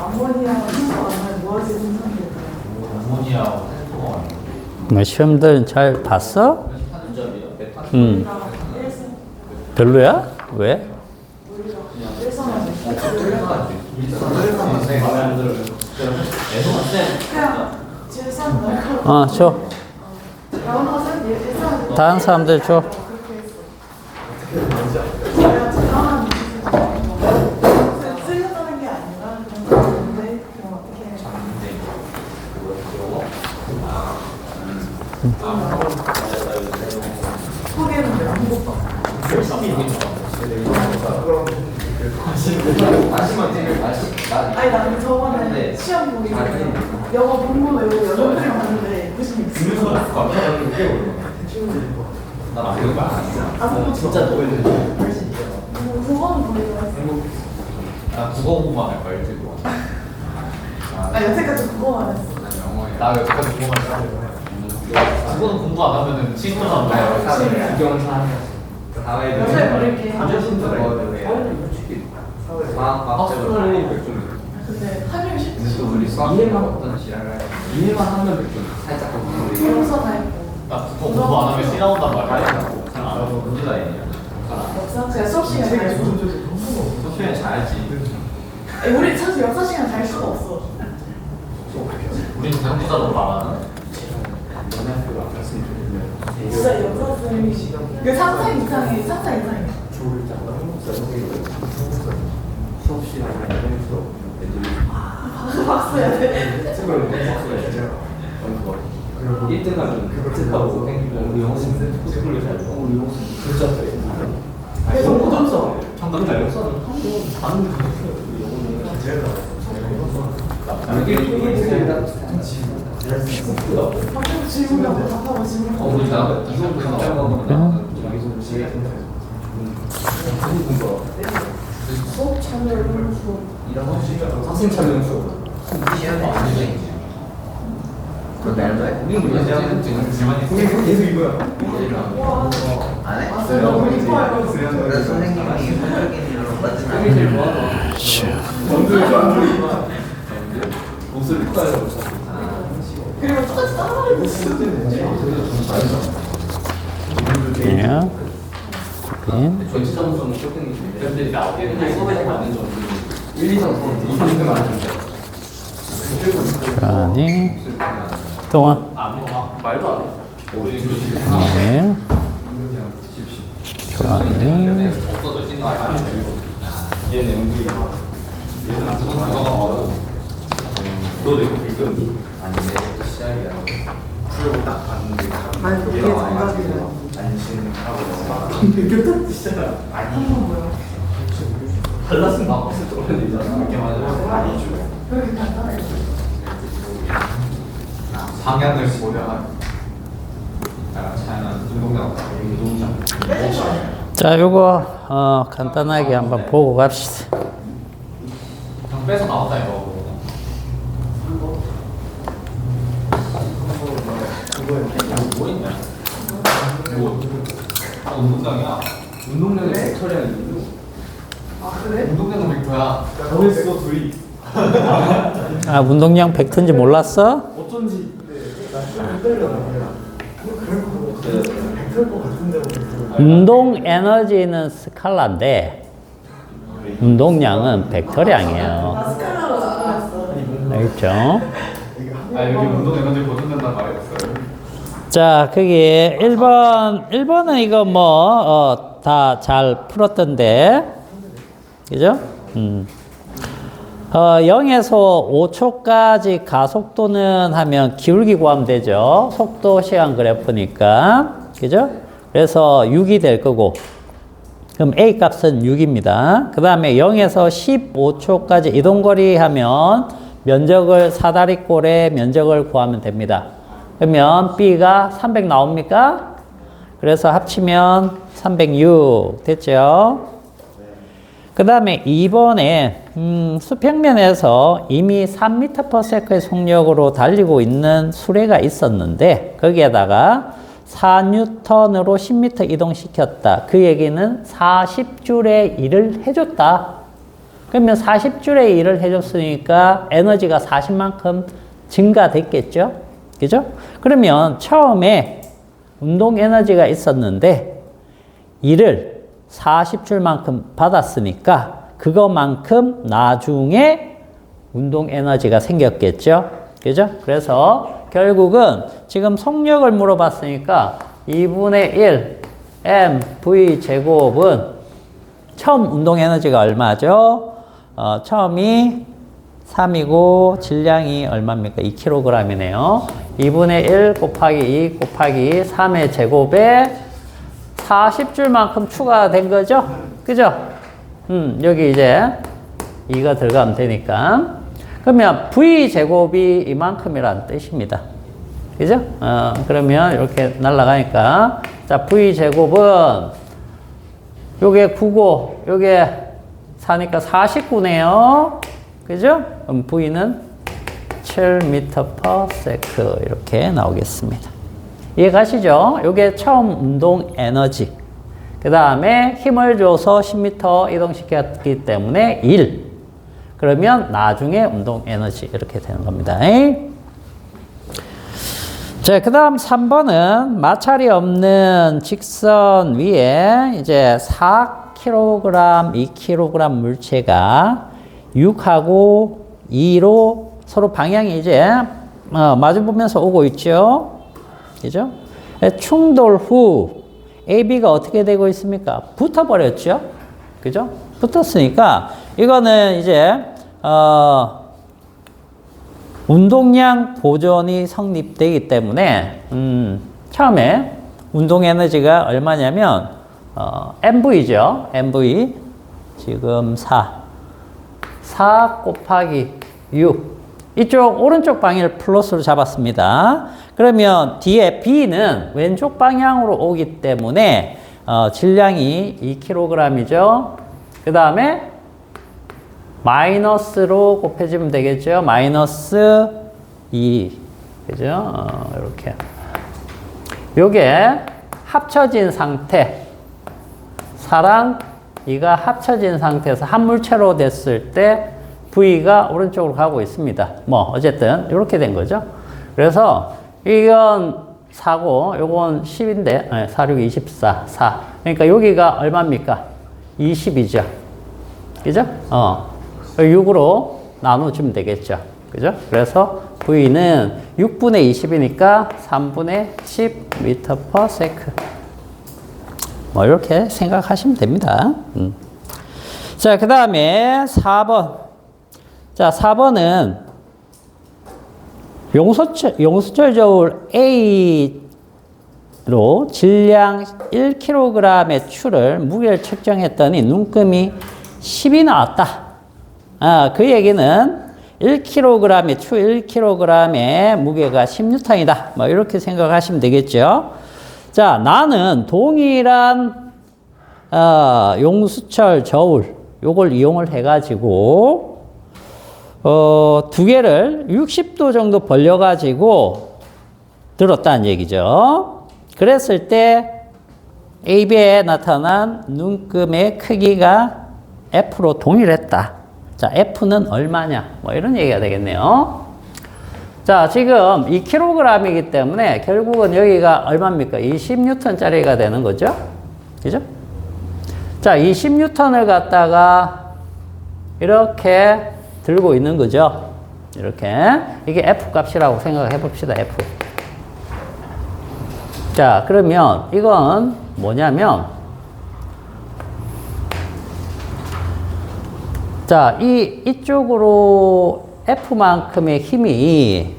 암모니아와 산소가 만나면 뭐하지 생성될까요? 암모니아하고 산소가 뭐 시험들 잘 봤어? 탄전이요. 메탄. 우리가 별로야? 왜? 일선을 그냥 질산 날카로워. 줘. 나오는 일선 다른 사람들 줘. 제가 지나가는 쓰려다는 게 아니라 그런 건데 그럼 어떻게 해요? 소개는 왜 안 못 봐? 아니 나는 저번에 시험 보기 전에 영어 본문 외우고 연습을 봤는데 96. 나 그런 거안 했어. 아, 진짜 너무 그거는 보내줘요. 나 국어 공부만 할 거야 일주일 동안. 아 여태까지 그거만 했어. 나 여태까지 공부만 했어. 국어는 공부 안 하면은 친구는 안 봐요. 요새 버릴게. 근데 하면 쉽지. 이해만 하면 100점. 살짝 더 영서 다 했고. 나 국어 공부 안 하면 C 나온단 말이야. 잘안 하고 문제가 있냐. 역사 제가 수업 시간 잘 줘. 소수연 잘지. 아니, 우리 사실 역사 시간 잘 수가 없어. 우리는 생각보다 많아. 진짜 역사 쌤이 그 상상 이상해. 상상 이상해. 수업 시간에 박수야 돼. 1등 하면 그거 우리 영신 스쿨을 잘 우리 영신 진짜 잘해. 너무 점수 청각 잘 역사는 반응 제일 박수 질문하고 답하고 질문하고. 우리 나 이성부터 나오는 수업 참여를 수업. 학생 참여 수업. 계속 이거야. 와. 안 해? 아, 너무 이뻐요. 그래서 선생님이 한쪽인으로 빠지면 제일 좋아하는 목소리 커요. 그리고 똑같이 따라하는 거. 예. 전체 점수는 쇼핑이 근데 나 어디는 수업에 맞는 정도. 1, 2, 3, 4, 2, 3등 맞는데. 아니. 동아. 아무나 말도 안 해. 우리 네. 아니. 없어져 거 아니야. 얘는 연기가. 얘는 안 쓰고 나가가 와도. 너 내가 불끈. 아닌데 시작이야. 풀고 딱 봤는데 아니, 그게 정답이래. 안심하고 교탁 진짜 한번 뭐야? 발랐으면 바꿨을 때 이잖아. 이렇게 맞아. 아니죠. 그렇게 간단해. 방향을 보려면 약간 차이나 운동장. 빼줄 거 아니야? 자, 요거 간단하게 한번 보고 갑시다. 그냥 빼서 나온다 이거. 뭐 있냐? 뭐 운동장이야. 운동량이 벡터리안 이유. 아 그래? 운동장은 벡터야. 잘했어 둘이. 아, 운동량 벡터인지 몰랐어? 어쩐지. 나 헷갈려. 벡터일 것 같은데. 운동 에너지는 스칼라인데 운동량은 벡터량이에요. 나 스칼라로 접근했어. 알겠죠? 아 여기 운동 에너지 보존된단 말이었어요. 자, 거기 1번은 이거 뭐 다 잘 풀었던데, 그죠? 0에서 5초까지 가속도는 하면 기울기 구하면 되죠. 속도 시간 그래프니까, 그죠? 그래서 6이 될 거고, 그럼 A 값은 6입니다. 그 다음에 0에서 15초까지 이동거리 하면 면적을 사다리꼴의 면적을 구하면 됩니다. 그러면 B가 300 나옵니까? 그래서 합치면 306 됐죠? 그 다음에 2번에 수평면에서 이미 3m/s의 속력으로 달리고 있는 수레가 있었는데 거기에다가 4N으로 10m 이동시켰다. 그 얘기는 40줄의 일을 해줬다. 그러면 40줄의 일을 해줬으니까 에너지가 40만큼 증가됐겠죠? 그죠? 그러면 처음에 운동 에너지가 있었는데 일을 40줄만큼 받았으니까 그것만큼 나중에 운동 에너지가 생겼겠죠? 그죠? 그래서 결국은 지금 속력을 물어봤으니까 2분의 1 mv 제곱은 처음 운동 에너지가 얼마죠? 처음이 3이고 질량이 얼마입니까? 2kg이네요. 2분의 1 곱하기 2 곱하기 3의 제곱에 40줄만큼 추가된 거죠? 그죠? 여기 이제 2가 들어가면 되니까. 그러면 V제곱이 이만큼이라는 뜻입니다. 그죠? 그러면 이렇게 날아가니까. 자, V제곱은 요게 9고, 요게 4니까 49네요. 그죠? 그럼 V는 7m/s 이렇게 나오겠습니다. 이해 가시죠? 요게 처음 운동 에너지. 그 다음에 힘을 줘서 10m 이동시켰기 때문에 1. 그러면 나중에 운동 에너지 이렇게 되는 겁니다. 자, 그 다음 3번은 마찰이 없는 직선 위에 이제 4kg, 2kg 물체가 6하고 2로 서로 방향이 이제 마주보면서 오고 있죠. 그죠? 충돌 후 AB가 어떻게 되고 있습니까? 붙어버렸죠. 그죠? 붙었으니까 이거는 이제 운동량 보존이 성립되기 때문에 처음에 운동 에너지가 얼마냐면 MV죠. MV 지금 4 곱하기 6 이쪽 오른쪽 방향을 플러스로 잡았습니다. 그러면 뒤에 B는 왼쪽 방향으로 오기 때문에 질량이 2kg이죠. 그 다음에 마이너스로 곱해주면 되겠죠. 마이너스 2. 그죠? 이렇게. 요게 합쳐진 상태. 4랑 2가 합쳐진 상태에서 한 물체로 됐을 때 V가 오른쪽으로 가고 있습니다. 뭐, 어쨌든, 이렇게 된 거죠. 그래서 이건 4고, 요건 10인데, 4, 6, 24, 4. 그러니까 여기가 얼마입니까? 20이죠. 그죠? 6으로 나눠주면 되겠죠. 그죠? 그래서 V는 6분의 20이니까 3분의 10m/s. 뭐, 이렇게 생각하시면 됩니다. 자, 그 다음에 4번. 자, 4번은 용수철 저울 A로 질량 1kg의 추를 무게를 측정했더니 눈금이 10이 나왔다. 그 얘기는 1kg의 추 1kg의 무게가 10N이다. 뭐 이렇게 생각하시면 되겠죠. 자, 나는 동일한 용수철 저울 요걸 이용을 해가지고 두 개를 60도 정도 벌려가지고 들었다는 얘기죠. 그랬을 때 AB에 나타난 눈금의 크기가 F로 동일했다. 자, F는 얼마냐? 뭐 이런 얘기가 되겠네요. 자, 지금 2kg이기 때문에 결국은 여기가 얼마입니까? 20N짜리가 되는 거죠. 그죠? 자, 20N을 갖다가 이렇게 들고 있는 거죠. 이렇게. 이게 F 값이라고 생각해 봅시다. F. 자, 그러면 이건 뭐냐면 자, 이쪽으로 F만큼의 힘이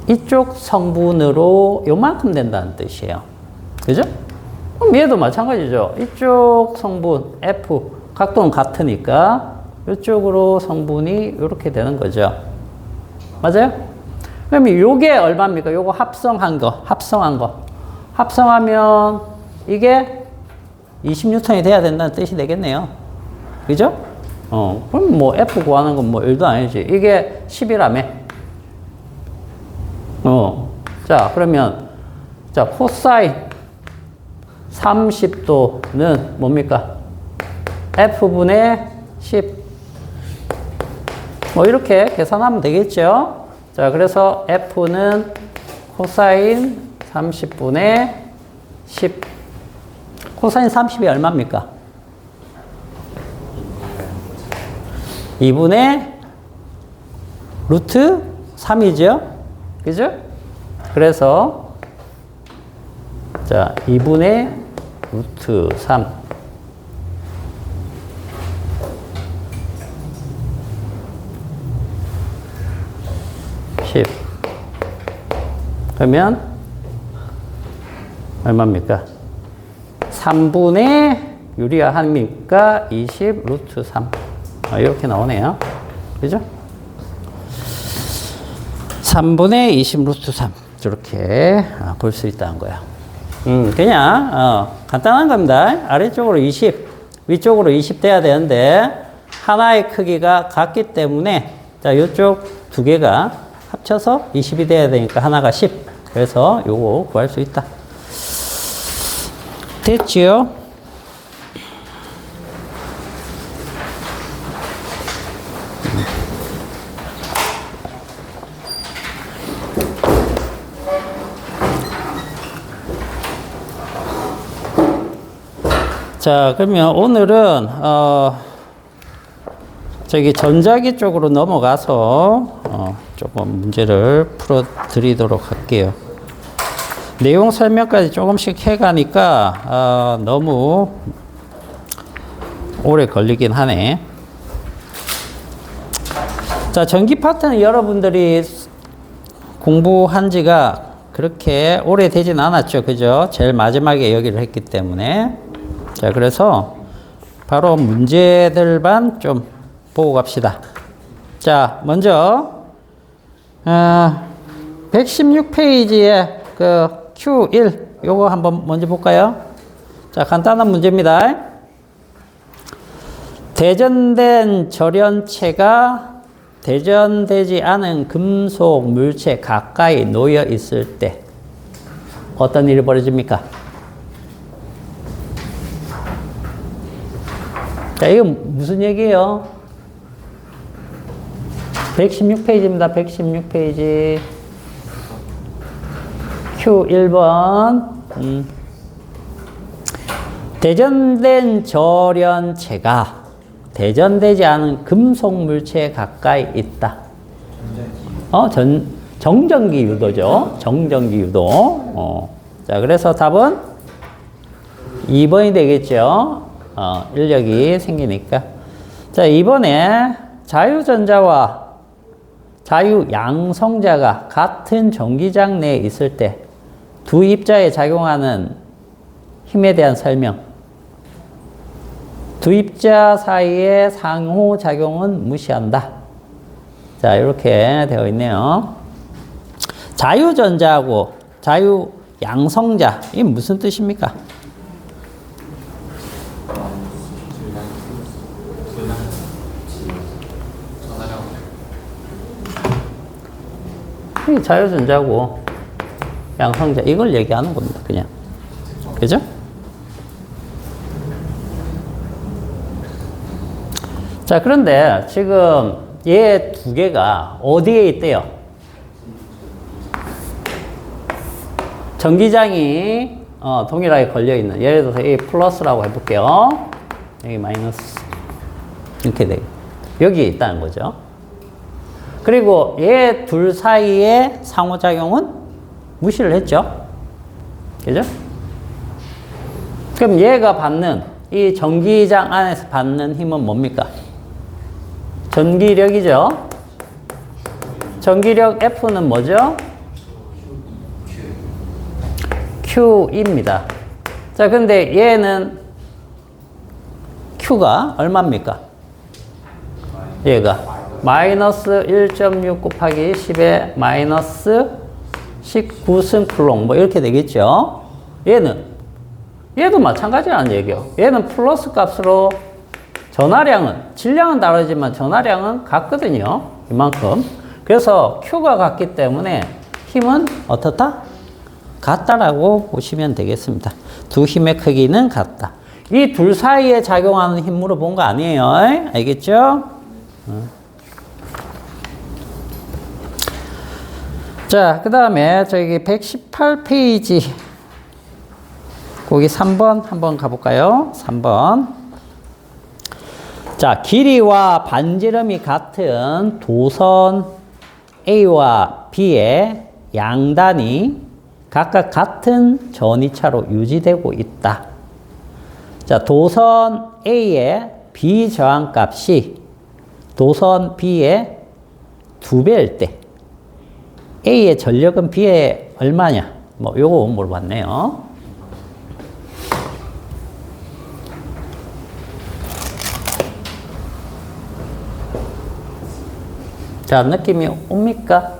이쪽 성분으로 요만큼 된다는 뜻이에요. 그죠? 그럼 얘도 마찬가지죠. 이쪽 성분 F 각도는 같으니까 이쪽으로 성분이 이렇게 되는 거죠. 맞아요? 그러면 요게 얼마입니까? 요거 합성한 거. 합성하면 이게 20N이 돼야 된다는 뜻이 되겠네요. 그죠? 그럼 뭐 F 구하는 건 뭐 일도 아니지. 이게 10이라며. 자, 그러면 자, 코사인 30도는 뭡니까? F분의 10. 뭐 이렇게 계산하면 되겠죠. 자, 그래서 F는 코사인 30분의 10. 코사인 30이 얼마입니까? 2분의 루트 3이죠? 그죠? 그래서 자, 2분의 루트 3. 그러면 얼마입니까? 3분의 유리화 합니까? 20 루트 3. 이렇게 나오네요. 그죠? 3분의 20 루트 3. 이렇게 볼 수 있다는 거야. 그냥 간단한 겁니다. 아래쪽으로 20, 위쪽으로 20 돼야 되는데 하나의 크기가 같기 때문에 자, 이쪽 두 개가 합쳐서 20이 돼야 되니까 하나가 10. 그래서 요거 구할 수 있다. 됐지요? 자, 그러면 오늘은 저기 전자기 쪽으로 넘어가서 조금 문제를 풀어 드리도록 할게요. 내용 설명까지 조금씩 해가니까 너무 오래 걸리긴 하네. 자, 전기 파트는 여러분들이 공부한 지가 그렇게 오래 되진 않았죠. 그죠? 제일 마지막에 여기를 했기 때문에. 자, 그래서 바로 문제들만 좀 보고 갑시다. 자, 먼저 116페이지에 그 Q1 요거 한번 먼저 볼까요? 자, 간단한 문제입니다. 대전된 절연체가 대전되지 않은 금속 물체 가까이 놓여 있을 때 어떤 일이 벌어집니까? 자, 이거 무슨 얘기예요? 116페이지입니다. 116페이지. Q1번. 대전된 절연체가 대전되지 않은 금속 물체에 가까이 있다. 정전기 유도죠. 정전기 유도. 자, 그래서 답은 2번이 되겠죠. 인력이 생기니까. 자, 이번에 자유전자와 자유양성자가 같은 전기장 내에 있을 때 두 입자에 작용하는 힘에 대한 설명. 두 입자 사이의 상호작용은 무시한다. 자, 이렇게 되어 있네요. 자유전자하고 자유양성자, 이게 무슨 뜻입니까? 이 자유전자고 양성자, 이걸 얘기하는 겁니다. 그냥. 그죠? 자, 그런데 지금 얘 두 개가 어디에 있대요? 전기장이 동일하게 걸려있는, 예를 들어서 이 플러스라고 해볼게요. 여기 마이너스. 이렇게 돼요. 여기에 있다는 거죠. 그리고 얘 둘 사이의 상호작용은 무시를 했죠. 그죠? 그럼 얘가 받는, 이 전기장 안에서 받는 힘은 뭡니까? 전기력이죠. 전기력 F는 뭐죠? Q입니다. 자, 근데 얘는 Q가 얼마입니까? 얘가 마이너스 1.6 곱하기 10의 마이너스 19승 쿨롱 뭐 이렇게 되겠죠. 얘도 마찬가지라는 얘기예요. 얘는 플러스 값으로 전하량은, 질량은 다르지만 전하량은 같거든요. 이만큼. 그래서 Q가 같기 때문에 힘은 어떻다? 같다라고 보시면 되겠습니다. 두 힘의 크기는 같다. 이 둘 사이에 작용하는 힘 물어본 거 아니에요. 알겠죠? 자, 그 다음에 저기 118페이지 거기 3번 한번 가볼까요? 3번. 자, 길이와 반지름이 같은 도선 A와 B의 양단이 각각 같은 전이차로 유지되고 있다. 자, 도선 A의 B 저항값이 도선 B의 2배일 때 A의 전력은 B의 얼마냐? 뭐 요거 물어봤네요. 자, 느낌이 옵니까?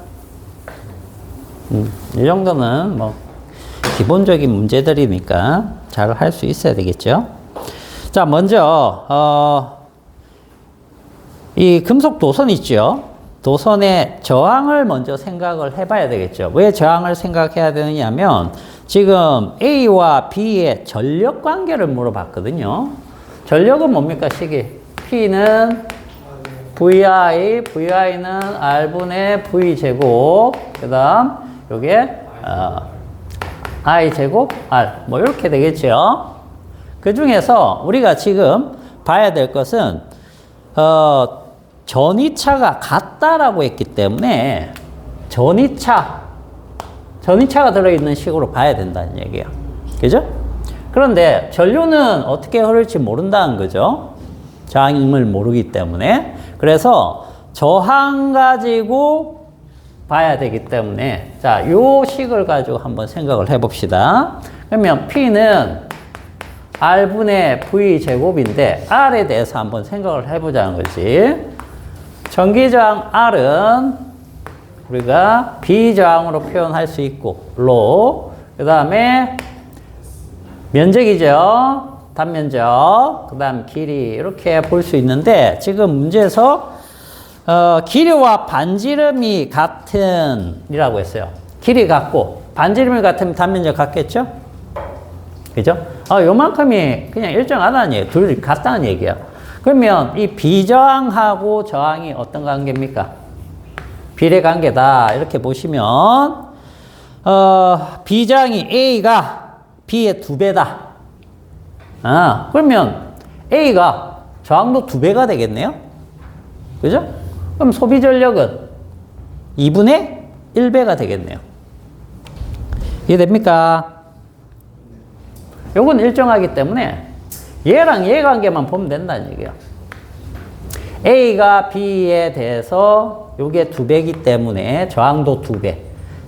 이 정도는 뭐 기본적인 문제들이니까 잘 할 수 있어야 되겠죠. 자, 먼저 이 금속 도선 있죠. 도선의 저항을 먼저 생각을 해봐야 되겠죠. 왜 저항을 생각해야 되느냐면 지금 A와 B의 전력 관계를 물어봤거든요. 전력은 뭡니까? 식이 P는 VI, VI는 R분의 V제곱, 그 다음 요게 I제곱 R, 뭐 이렇게 되겠죠. 그 중에서 우리가 지금 봐야 될 것은 전이차가 같다라고 했기 때문에 전이차가 들어있는 식으로 봐야 된다는 얘기예요. 그죠? 그런데 전류는 어떻게 흐를지 모른다는 거죠. 저항을 모르기 때문에. 그래서 저항 가지고 봐야 되기 때문에 자, 요 식을 가지고 한번 생각을 해 봅시다. 그러면 P는 R분의 V제곱인데 R에 대해서 한번 생각을 해보자는 거지. 전기저항 R은 우리가 B저항으로 표현할 수 있고 로, 그 다음에 면적이죠. 단면적, 그 다음 길이 이렇게 볼 수 있는데 지금 문제에서 길이와 반지름이 같은 이라고 했어요. 길이 같고 반지름이 같으면 단면적 같겠죠? 그죠? 요만큼이 그냥 일정하다는 얘기예요. 둘이 같다는 얘기야. 그러면 이 비저항하고 저항이 어떤 관계입니까? 비례 관계다. 이렇게 보시면 비저항이 A가 B의 2배다. 그러면 A가 저항도 2배가 되겠네요. 그죠? 그럼 소비 전력은 2분의 1배가 되겠네요. 이해됩니까? 요건 일정하기 때문에 얘랑 얘 관계만 보면 된다는 얘기예요. A가 B에 대해서 요게 2배이기 때문에 저항도 2배.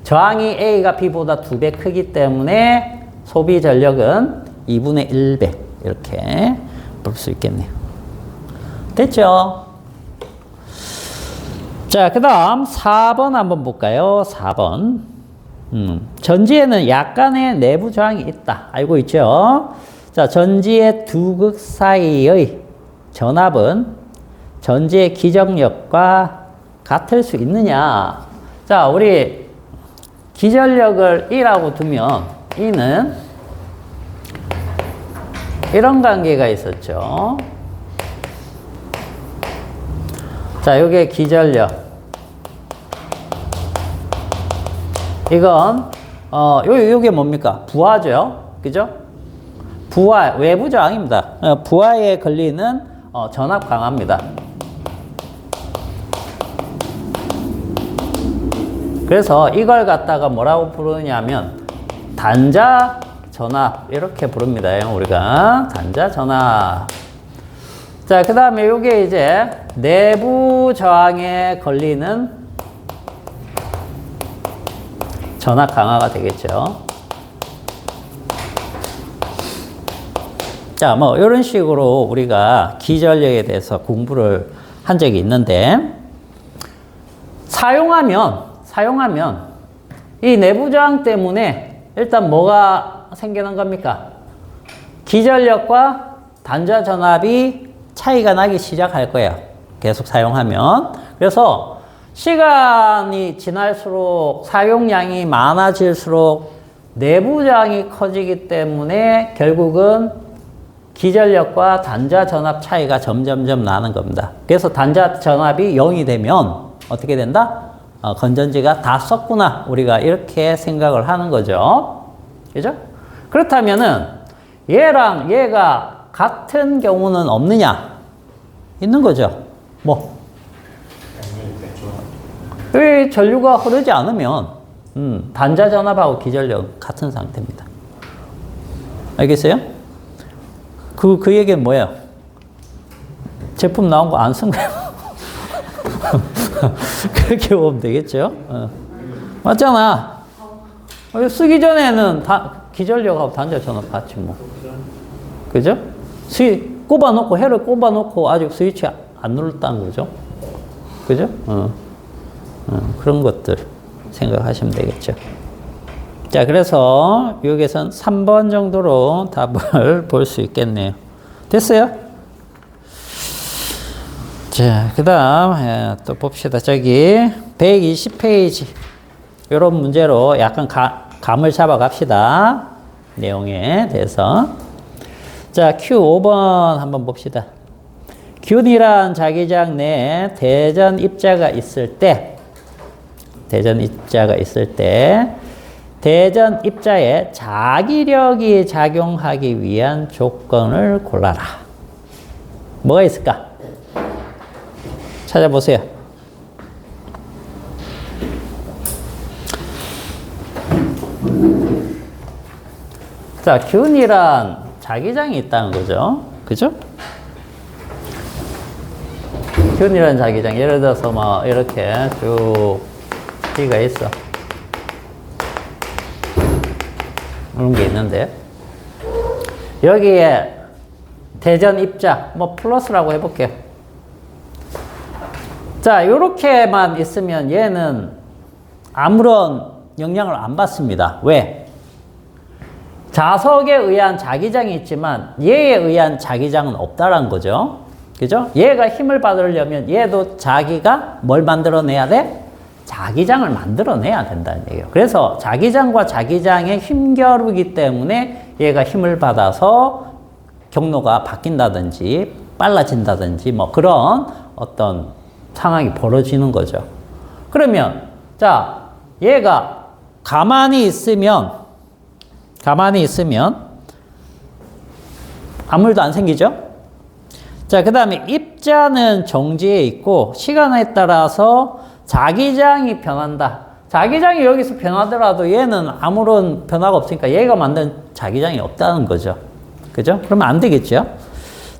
저항이 A가 B보다 2배 크기 때문에 소비 전력은 2분의 1배. 이렇게 볼 수 있겠네요. 됐죠? 자, 그 다음 4번 한번 볼까요? 4번. 전지에는 약간의 내부 저항이 있다. 알고 있죠? 자, 전지의 두 극 사이의 전압은 전지의 기정력과 같을 수 있느냐? 자, 우리 기전력을 E라고 두면 E는 이런 관계가 있었죠. 자, 요게 기전력. 이건 요게 뭡니까? 부하죠. 그죠? 부하, 외부 저항입니다. 부하에 걸리는 전압 강화입니다. 그래서 이걸 갖다가 뭐라고 부르냐면 단자 전압 이렇게 부릅니다. 우리가 단자 전압. 자, 그 다음에 요게 이제 내부 저항에 걸리는 전압 강화가 되겠죠. 자, 뭐 이런 식으로 우리가 기전력에 대해서 공부를 한 적이 있는데 사용하면 이 내부 저항 때문에 일단 뭐가 생기는 겁니까? 기전력과 단자 전압이 차이가 나기 시작할 거예요. 계속 사용하면. 그래서 시간이 지날수록 사용량이 많아질수록 내부 저항이 커지기 때문에 결국은 기전력과 단자 전압 차이가 점점점 나는 겁니다. 그래서 단자 전압이 0이 되면 어떻게 된다? 건전지가 다 썼구나. 우리가 이렇게 생각을 하는 거죠. 그죠? 그렇다면은 얘랑 얘가 같은 경우는 없느냐? 있는 거죠. 뭐? 이 전류가 흐르지 않으면 단자 전압하고 기전력 같은 상태입니다. 알겠어요? 그 얘기는 뭐예요? 제품 나온 거 안 쓴 거예요. 그렇게 보면 되겠죠? 맞잖아. 쓰기 전에는 기전력하고 단자 전압 같이 뭐. 그죠? 꼽아놓고, 해를 꼽아놓고 아직 스위치 안 눌렀다는 거죠. 그죠? 그런 것들 생각하시면 되겠죠. 자, 그래서 여기선 3번 정도로 답을 볼 수 있겠네요. 됐어요? 자, 그 다음 또 봅시다. 저기 120페이지 이런 문제로 약간 감을 잡아 갑시다. 내용에 대해서. 자, Q5번 한번 봅시다. 균이란 자기장 내에 대전 입자가 있을 때 대전 입자에 자기력이 작용하기 위한 조건을 골라라. 뭐가 있을까? 찾아보세요. 자, 균이란 자기장이 있다는 거죠. 그죠? 균이란 자기장. 예를 들어서 뭐 이렇게 쭉 T가 있어. 이런 게 있는데 여기에 대전 입자 뭐 플러스라고 해볼게요. 자, 요렇게만 있으면 얘는 아무런 영향을 안 받습니다. 왜? 자석에 의한 자기장이 있지만 얘에 의한 자기장은 없다라는 거죠. 그죠? 얘가 힘을 받으려면 얘도 자기가 뭘 만들어내야 돼? 자기장을 만들어내야 된다는 얘기예요. 그래서 자기장과 자기장의 힘겨루기 때문에 얘가 힘을 받아서 경로가 바뀐다든지 빨라진다든지 뭐 그런 어떤 상황이 벌어지는 거죠. 그러면 자, 얘가 가만히 있으면 아무 일도 안 생기죠? 자, 그 다음에 입자는 정지해 있고 시간에 따라서 자기장이 변한다. 자기장이 여기서 변하더라도 얘는 아무런 변화가 없으니까 얘가 만든 자기장이 없다는 거죠. 그죠? 그러면 안 되겠죠?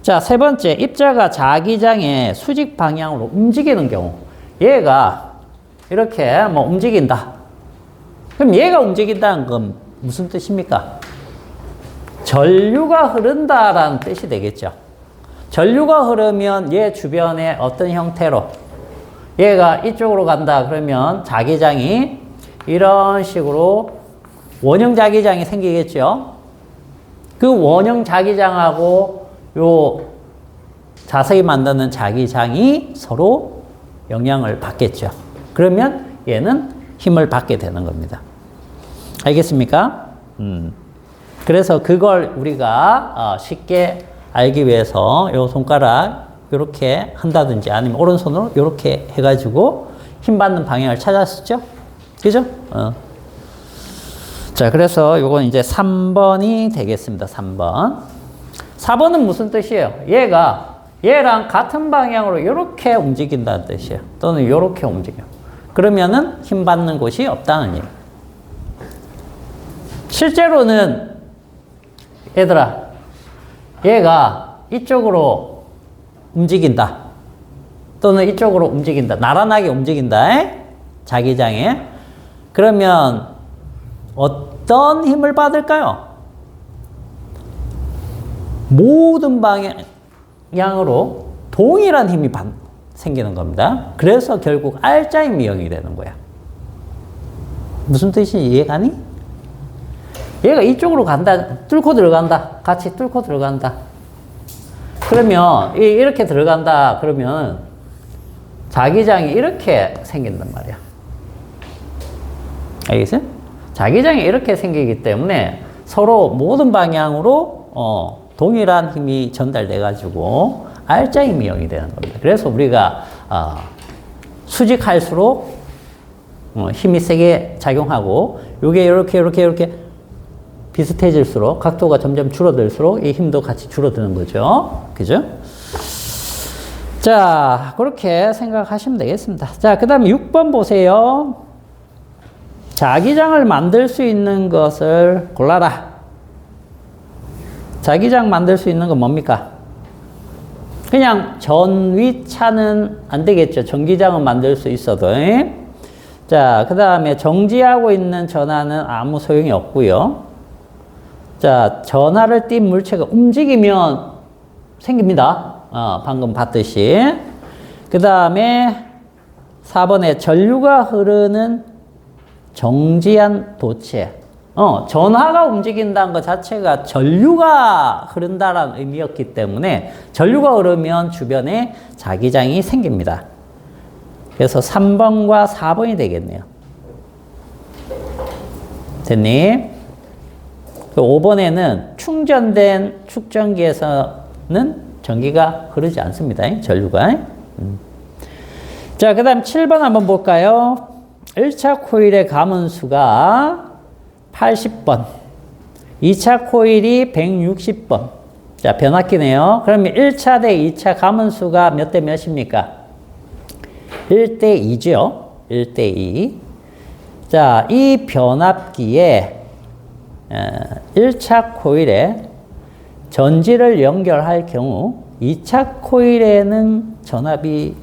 자, 세 번째, 입자가 자기장의 수직 방향으로 움직이는 경우. 얘가 이렇게 뭐 움직인다. 그럼 얘가 움직인다는 건 무슨 뜻입니까? 전류가 흐른다라는 뜻이 되겠죠. 전류가 흐르면 얘 주변에 어떤 형태로 얘가 이쪽으로 간다 그러면 자기장이 이런 식으로 원형 자기장이 생기겠죠. 그 원형 자기장하고 요 자석이 만드는 자기장이 서로 영향을 받겠죠. 그러면 얘는 힘을 받게 되는 겁니다. 알겠습니까? 그래서 그걸 우리가 쉽게 알기 위해서 요 손가락 이렇게 한다든지 아니면 오른손으로 이렇게 해가지고 힘 받는 방향을 찾았었죠? 그죠? 자, 그래서 요건 이제 3번이 되겠습니다. 3번. 4번은 무슨 뜻이에요? 얘랑 같은 방향으로 이렇게 움직인다는 뜻이에요. 또는 이렇게 움직여. 그러면은 힘 받는 곳이 없다는 얘기예요. 실제로는 얘들아, 얘가 이쪽으로 움직인다. 또는 이쪽으로 움직인다. 나란하게 움직인다. 자기장에. 그러면 어떤 힘을 받을까요? 모든 방향으로 동일한 힘이 생기는 겁니다. 그래서 결국 R자의 미형이 되는 거야. 무슨 뜻인지 이해가니? 얘가 이쪽으로 간다. 뚫고 들어간다. 같이 뚫고 들어간다. 그러면 이렇게 들어간다. 그러면 자기장이 이렇게 생긴단 말이야. 알겠어요? 자기장이 이렇게 생기기 때문에 서로 모든 방향으로 동일한 힘이 전달돼 가지고 R자 힘이 0이 되는 겁니다. 그래서 우리가 수직할수록 힘이 세게 작용하고 요게 이렇게 비슷해질수록 각도가 점점 줄어들수록 이 힘도 같이 줄어드는 거죠. 그죠? 자, 그렇게 생각하시면 되겠습니다. 자, 그 다음에 6번 보세요. 자기장을 만들 수 있는 것을 골라라. 자기장 만들 수 있는 건 뭡니까? 그냥 전위차는 안 되겠죠. 전기장은 만들 수 있어도. 자, 그 다음에 정지하고 있는 전하는 아무 소용이 없고요. 자, 전하를 띈 물체가 움직이면 생깁니다. 방금 봤듯이. 그 다음에 4번에 전류가 흐르는 정지한 도체. 전하가 움직인다는 것 자체가 전류가 흐른다라는 의미였기 때문에 전류가 흐르면 주변에 자기장이 생깁니다. 그래서 3번과 4번이 되겠네요. 됐니? 5번에는 충전된 축전기에서는 전기가 흐르지 않습니다. 전류가. 자, 그 다음 7번 한번 볼까요? 1차 코일의 가문수가 80번, 2차 코일이 160번. 자, 변압기네요. 그러면 1차 대 2차 가문수가 몇 대 몇입니까? 1대 2죠. 1대 2. 자, 이 변압기에 1차 코일에 전지를 연결할 경우 2차 코일에는 전압이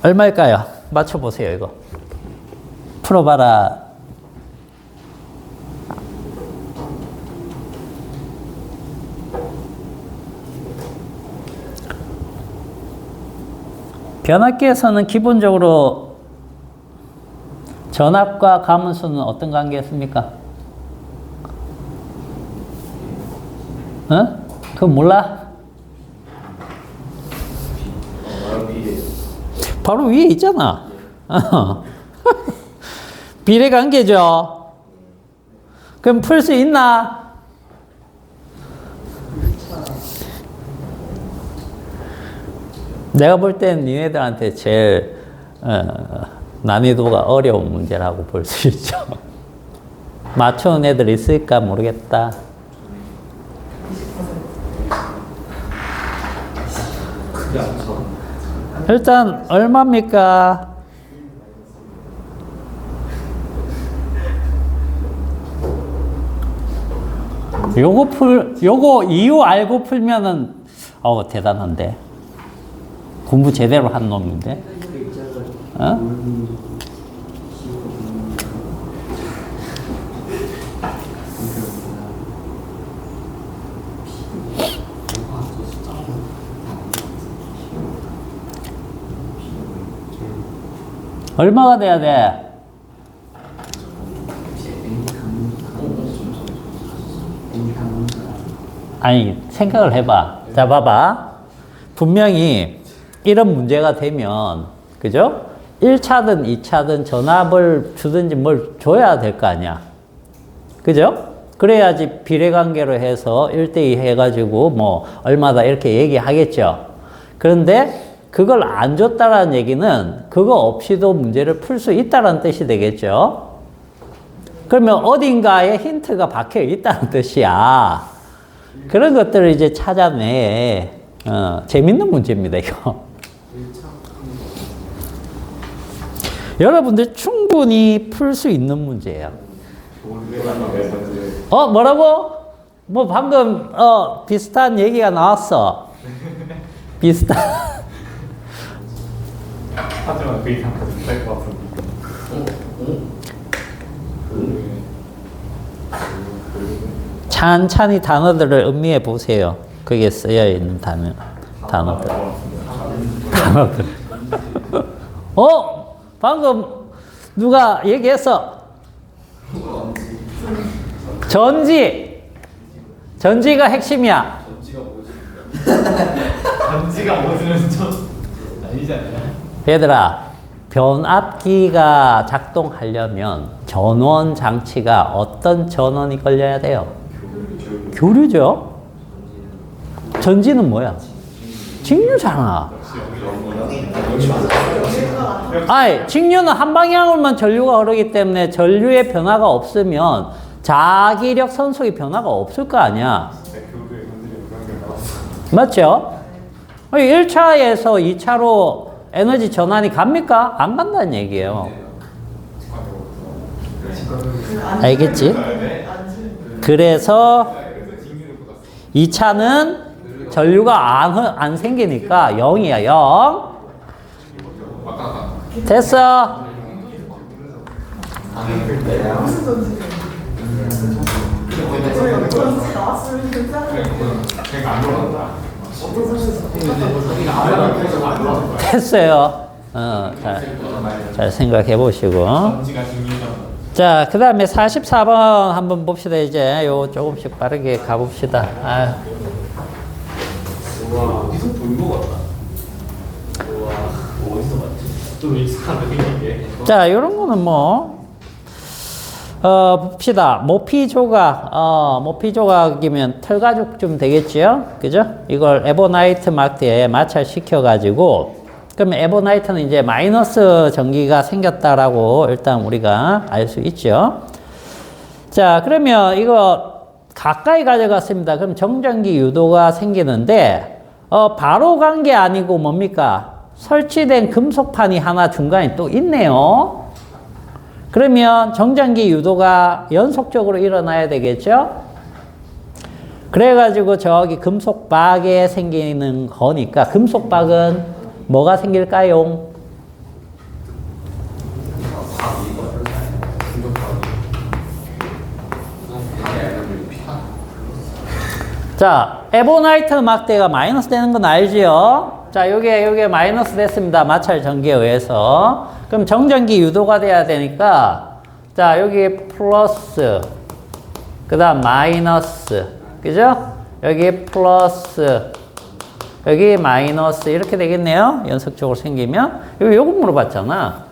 얼마일까요? 맞춰보세요, 이거. 풀어봐라. 변압기에서는 기본적으로 전압과 가문수는 어떤 관계였습니까? 그거 몰라? 바로 위에 있잖아. 비례관계죠. 그럼 풀 수 있나? 내가 볼 땐 니네들한테 제일 난이도가 어려운 문제라고 볼 수 있죠. 맞춰온 애들 있을까 모르겠다. 일단 얼마입니까? 요거 이유 알고 풀면은 대단한데. 공부 제대로 한 놈인데. 얼마가 돼야 돼? 아니, 생각을 해봐. 자, 봐봐. 분명히 이런 문제가 되면, 그죠? 1차든 2차든 전압을 주든지 뭘 줘야 될 거 아니야. 그죠? 그래야지 비례관계로 해서 1대2 해가지고 뭐 얼마다 이렇게 얘기하겠죠. 그런데 그걸 안 줬다라는 얘기는 그거 없이도 문제를 풀 수 있다는 뜻이 되겠죠. 그러면 어딘가에 힌트가 박혀 있다는 뜻이야. 그런 것들을 이제 찾아내. 재밌는 문제입니다, 이거. 여러분들 충분히 풀 수 있는 문제예요. 뭐라고? 뭐 방금 비슷한 얘기가 나왔어. 비슷한. 하지만 그 이상 비쌀 것 같은데. 찬찬히 단어들을 음미해 보세요. 거기에 쓰여 있는 단어들. 방금 누가 얘기했어? 전지가 핵심이야. 전지가 뭐지는 아니잖아요. 얘들아, 변압기가 작동하려면 전원 장치가 어떤 전원이 걸려야 돼요? 교류죠. 전지는 뭐야? 직류잖아. 아이, 직류는 한 방향으로만 전류가 흐르기 때문에 전류의 변화가 없으면 자기력 선속의 변화가 없을 거 아니야. 맞죠? 1차에서 2차로 에너지 전환이 갑니까? 안 간다는 얘기예요. 알겠지? 그래서 2차는 전류가 안 생기니까 0이야, 0. 됐어. 무슨 전지? 전지 나왔으면 괜찮은데. 됐어요. 잘 생각해 보시고. 자, 그 다음에 44번 한번 봅시다. 이제 요 조금씩 빠르게 가봅시다. 아. 와, 어디서 본 거 같다. 와, 어디서 봤지? 좀 익숙한데 생긴 게. 자, 요런 거는 뭐, 봅시다. 모피 조각이면 털가죽 좀 되겠지요? 그죠? 이걸 에보나이트 막대에 마찰시켜가지고, 그러면 에보나이트는 이제 마이너스 전기가 생겼다라고 일단 우리가 알 수 있죠. 자, 그러면 이거 가까이 가져갔습니다. 그럼 정전기 유도가 생기는데, 바로 간 게 아니고 뭡니까? 설치된 금속판이 하나 중간에 또 있네요. 그러면 정전기 유도가 연속적으로 일어나야 되겠죠? 그래가지고 저기 금속박에 생기는 거니까 금속박은 뭐가 생길까요? 자, 에보나이트 막대가 마이너스 되는 건 알지요? 자, 요게 마이너스 됐습니다. 마찰 전기에 의해서. 그럼 정전기 유도가 돼야 되니까, 자, 여기 플러스, 그 다음 마이너스, 그죠? 여기 플러스, 여기 마이너스, 이렇게 되겠네요. 연속적으로 생기면. 요거 물어봤잖아.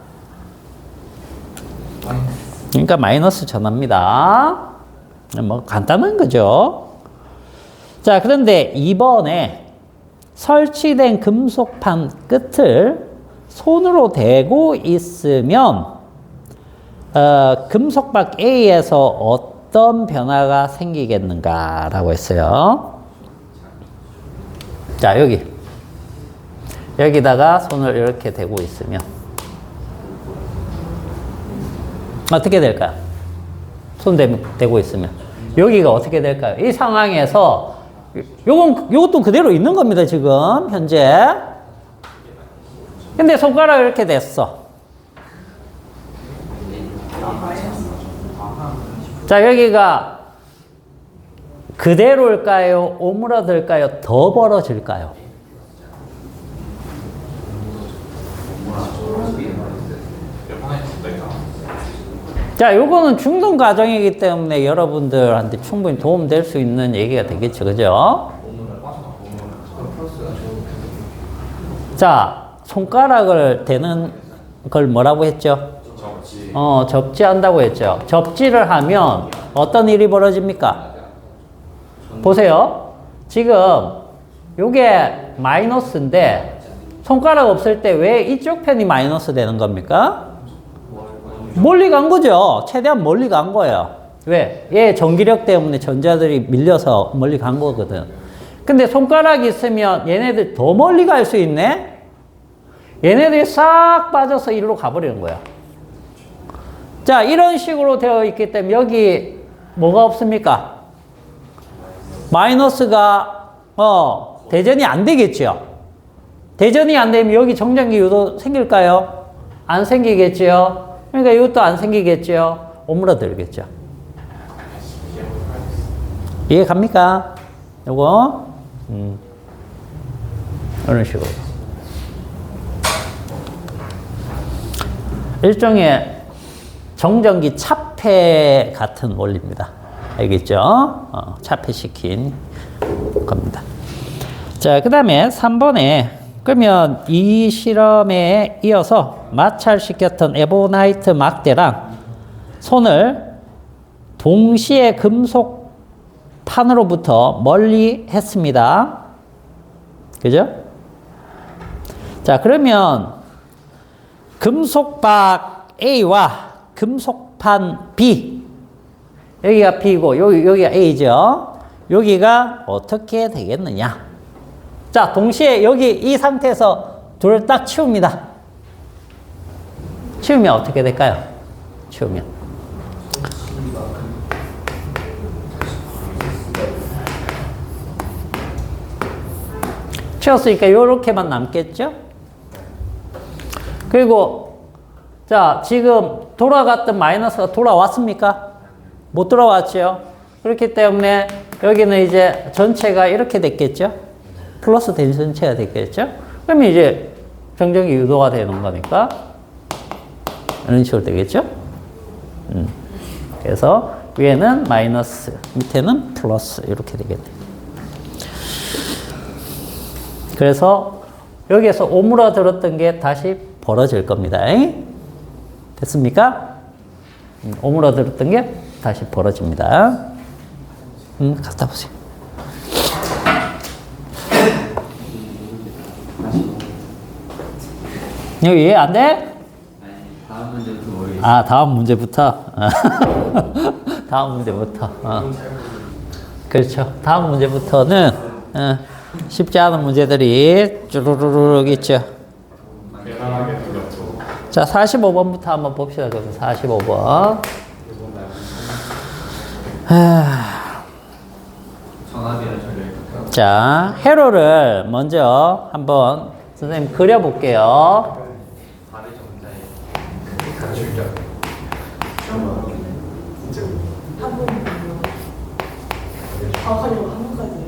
그러니까 마이너스 전압니다. 뭐, 간단한 거죠. 자, 그런데 이번에 설치된 금속판 끝을 손으로 대고 있으면 금속박 A에서 어떤 변화가 생기겠는가라고 했어요. 자, 여기다가 손을 이렇게 대고 있으면 어떻게 될까요? 손 대고 있으면 여기가 어떻게 될까요? 이 상황에서 요것도 그대로 있는 겁니다, 지금 현재. 근데 손가락 이렇게 됐어. 자, 여기가 그대로일까요? 오므라들까요? 더 벌어질까요? 자, 요거는 중등 과정이기 때문에 여러분들한테 충분히 도움될 수 있는 얘기가 되겠죠, 그죠? 자, 손가락을 대는 걸 뭐라고 했죠? 접지한다고 했죠. 접지를 하면 어떤 일이 벌어집니까? 보세요. 지금 요게 마이너스인데 손가락 없을 때 왜 이쪽 편이 마이너스 되는 겁니까? 멀리 간 거죠. 최대한 멀리 간 거예요. 왜? 얘 전기력 때문에 전자들이 밀려서 멀리 간 거거든. 근데 손가락이 있으면 얘네들 더 멀리 갈 수 있네? 얘네들이 싹 빠져서 일로 가버리는 거야. 자, 이런 식으로 되어 있기 때문에 여기 뭐가 없습니까? 마이너스가 대전이 안 되겠죠. 대전이 안 되면 여기 정전기 유도 생길까요? 안 생기겠죠. 그러니까 이것도 안 생기겠죠. 오므라들겠죠. 이해 갑니까? 요거 이런 식으로 일종의 정전기 차폐 같은 원리입니다. 알겠죠? 차폐시킨 겁니다. 자, 그 다음에 3번에 그러면 이 실험에 이어서 마찰시켰던 에보나이트 막대랑 손을 동시에 금속판으로부터 멀리 했습니다. 그죠? 자, 그러면 금속박 A와 금속판 B. 여기가 B고, 여기가 A죠. 여기가 어떻게 되겠느냐? 자, 동시에 여기 이 상태에서 둘을 딱 치웁니다. 치우면 어떻게 될까요? 치우면. 치웠으니까 이렇게만 남겠죠? 그리고 자, 지금 돌아갔던 마이너스가 돌아왔습니까? 못 돌아왔죠? 그렇기 때문에 여기는 이제 전체가 이렇게 됐겠죠? 플러스 된 전체가 됐겠죠? 그러면 이제 정적이 유도가 되는 거니까 이런 식으로 되겠죠? 그래서 위에는 마이너스, 밑에는 플러스 이렇게 되겠네. 그래서 여기에서 오므라들었던 게 다시 벌어질 겁니다. 됐습니까? 오므라들었던 게 다시 벌어집니다. 갖다 보세요. 여기 이해 안 돼? 다음 문제부터 모르겠어요. 아, 다음 문제부터. 다음 문제부터. 그렇죠. 다음 문제부터는 쉽지 않은 문제들이 쭈루루룩 있죠. 자, 45번부터 한번 봅시다. 그래서 45번. 정합이랑 전략. 자, 회로를 먼저 한번 선생님 그려볼게요. 한 번만요. 정확하려고 한 번까지.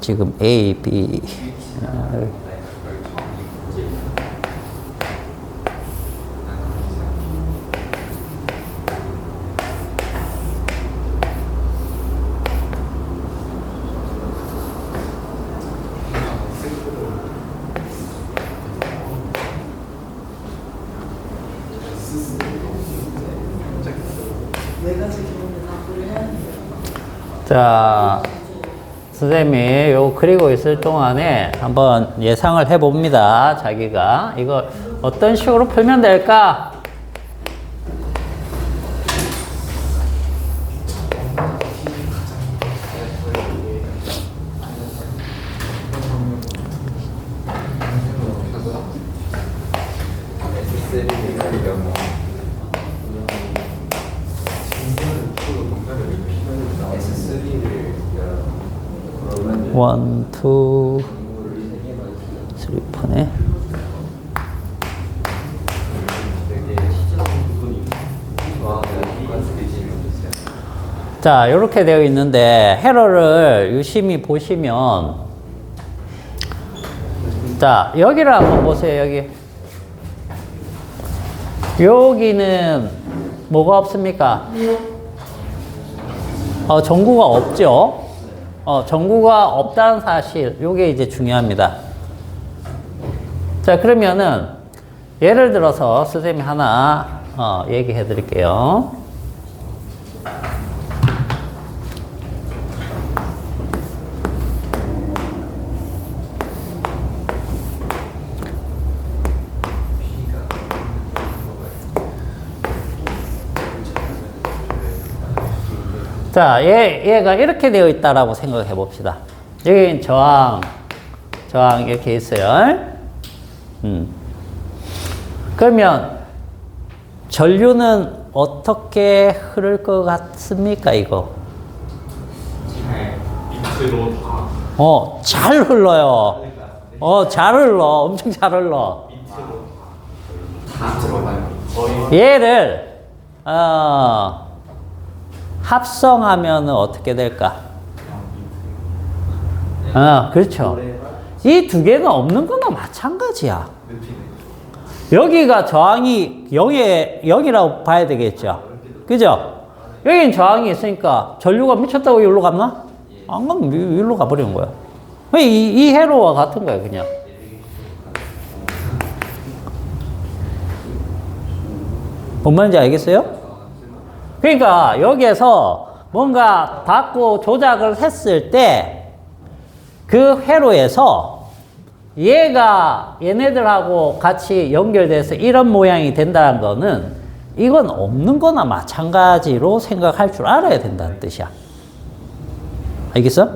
지금 A, B. 네 가지 기본을 다 고려해야 돼요. 자, 선생님이 요 그리고 있을 동안에 한번 예상을 해봅니다. 자기가 이거 어떤 식으로 풀면 될까? 원, 투, 쓰리 폰에. 자, 이렇게 되어 있는데 회로를 유심히 보시면, 자, 여기를 한번 보세요. 여기는 뭐가 없습니까? 전구가 없죠. 전구가 없다는 사실, 요게 이제 중요합니다. 자, 그러면은 예를 들어서 선생님이 하나 얘기해 드릴게요. 자, 얘가 이렇게 되어 있다라고 생각해 봅시다. 여기 저항 이렇게 있어요. 그러면 전류는 어떻게 흐를 것 같습니까, 이거? 밑으로 다. 잘 흘러요. 잘 흘러. 엄청 잘 흘러. 다 들어가요. 얘를, 합성하면 어떻게 될까? 그렇죠. 이 두 개는 없는 거나 마찬가지야. 여기가 저항이 0이라고 봐야 되겠죠. 그죠? 여기는 저항이 있으니까 전류가 미쳤다고 여기로 갔나? 안 가면 여기로 가버리는 거야. 이 회로와 같은 거야, 그냥. 뭔 말인지 알겠어요? 그러니까 여기에서 뭔가 닫고 조작을 했을 때 그 회로에서 얘가 얘네들하고 같이 연결돼서 이런 모양이 된다는 거는 이건 없는 거나 마찬가지로 생각할 줄 알아야 된다는 뜻이야. 알겠어?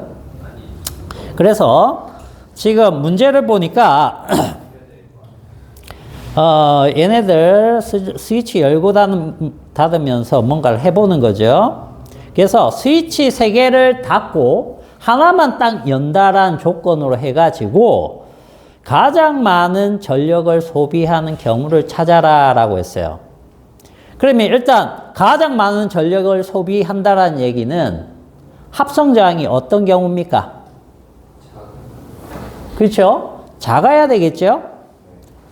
그래서 지금 문제를 보니까 얘네들 스위치 열고 닫으면서 뭔가를 해보는 거죠. 그래서 스위치 3개를 닫고 하나만 딱 연다라는 조건으로 해가지고 가장 많은 전력을 소비하는 경우를 찾아라 라고 했어요. 그러면 일단 가장 많은 전력을 소비한다라는 얘기는 합성저항이 어떤 경우입니까? 그렇죠? 작아야 되겠죠?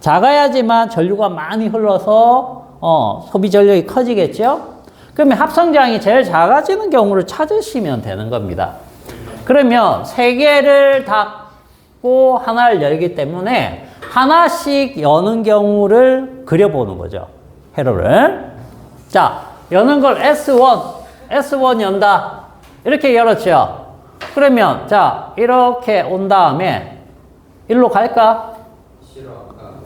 작아야지만 전류가 많이 흘러서 소비 전력이 커지겠죠? 그러면 합성저항이 제일 작아지는 경우를 찾으시면 되는 겁니다. 그러면 3개를 닫고 하나를 열기 때문에 하나씩 여는 경우를 그려보는 거죠. 회로를. 자, 여는 걸 S1 연다. 이렇게 열었죠. 그러면 자, 이렇게 온 다음에 일로 갈까?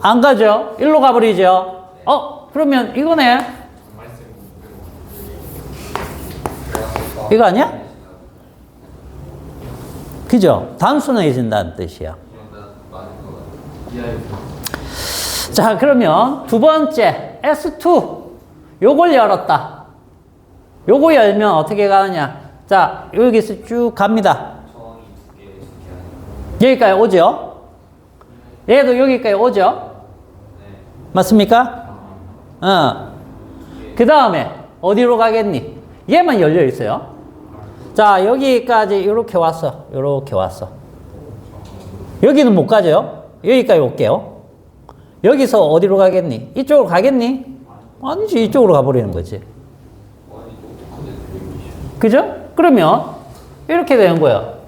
안 가죠. 일로 가버리죠. 그러면 이거네. 이거 아니야? 그죠? 단순해진다는 뜻이야. 자, 그러면 두 번째 S2 요걸 열었다. 요거 열면 어떻게 가느냐? 자, 여기서 쭉 갑니다. 여기까지 오죠? 얘도 여기까지 오죠? 맞습니까? 그 다음에 어디로 가겠니? 얘만 열려 있어요. 자, 여기까지 이렇게 왔어. 이렇게 왔어. 여기는 못 가죠? 여기까지 올게요. 여기서 어디로 가겠니? 이쪽으로 가겠니? 아니지, 이쪽으로 가버리는 거지. 그죠? 그러면 이렇게 되는 거예요.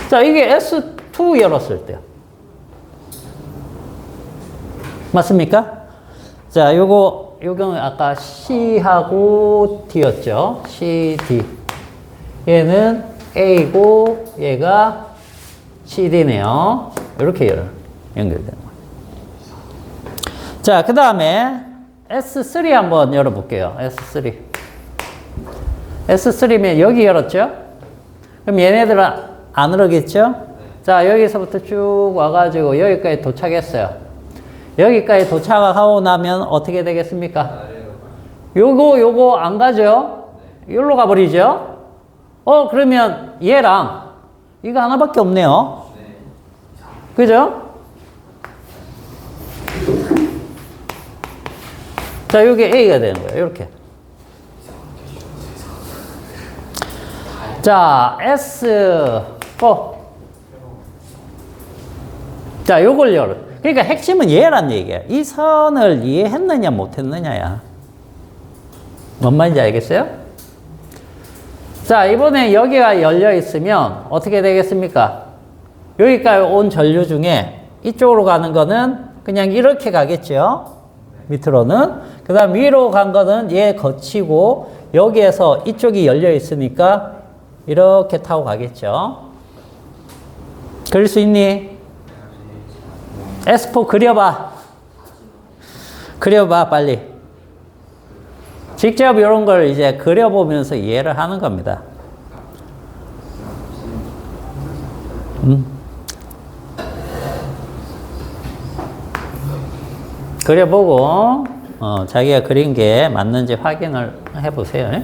자, 이게 S2 열었을 때요. 맞습니까? 자, 요거는 아까 C하고 D였죠. C, D. 얘는 A고 얘가 CD네요. 이렇게 연결되는 거예요. 자, 그 다음에 S3 한번 열어볼게요. S3. S3면 여기 열었죠? 그럼 얘네들은 안 흐르겠죠? 자, 여기서부터 쭉 와가지고 여기까지 도착했어요. 여기까지 도착하고 나면 어떻게 되겠습니까? 요거 안 가죠? 여기로 가버리죠? 그러면 얘랑 이거 하나밖에 없네요. 그죠? 자, 요게 A가 되는 거예요. 이렇게. 자, S4. 자, 요걸 열어. 그러니까 핵심은 얘란 얘기야. 이 선을 이해했느냐 못했느냐야. 뭔 말인지 알겠어요? 자, 이번에 여기가 열려 있으면 어떻게 되겠습니까? 여기까지 온 전류 중에 이쪽으로 가는 거는 그냥 이렇게 가겠죠. 밑으로는. 그 다음 위로 간 거는 얘 거치고 여기에서 이쪽이 열려 있으니까 이렇게 타고 가겠죠. 그릴 수 있니? S4 그려봐. 그려봐, 빨리. 직접 이런 걸 이제 그려보면서 이해를 하는 겁니다. 그려보고, 자기가 그린 게 맞는지 확인을 해보세요.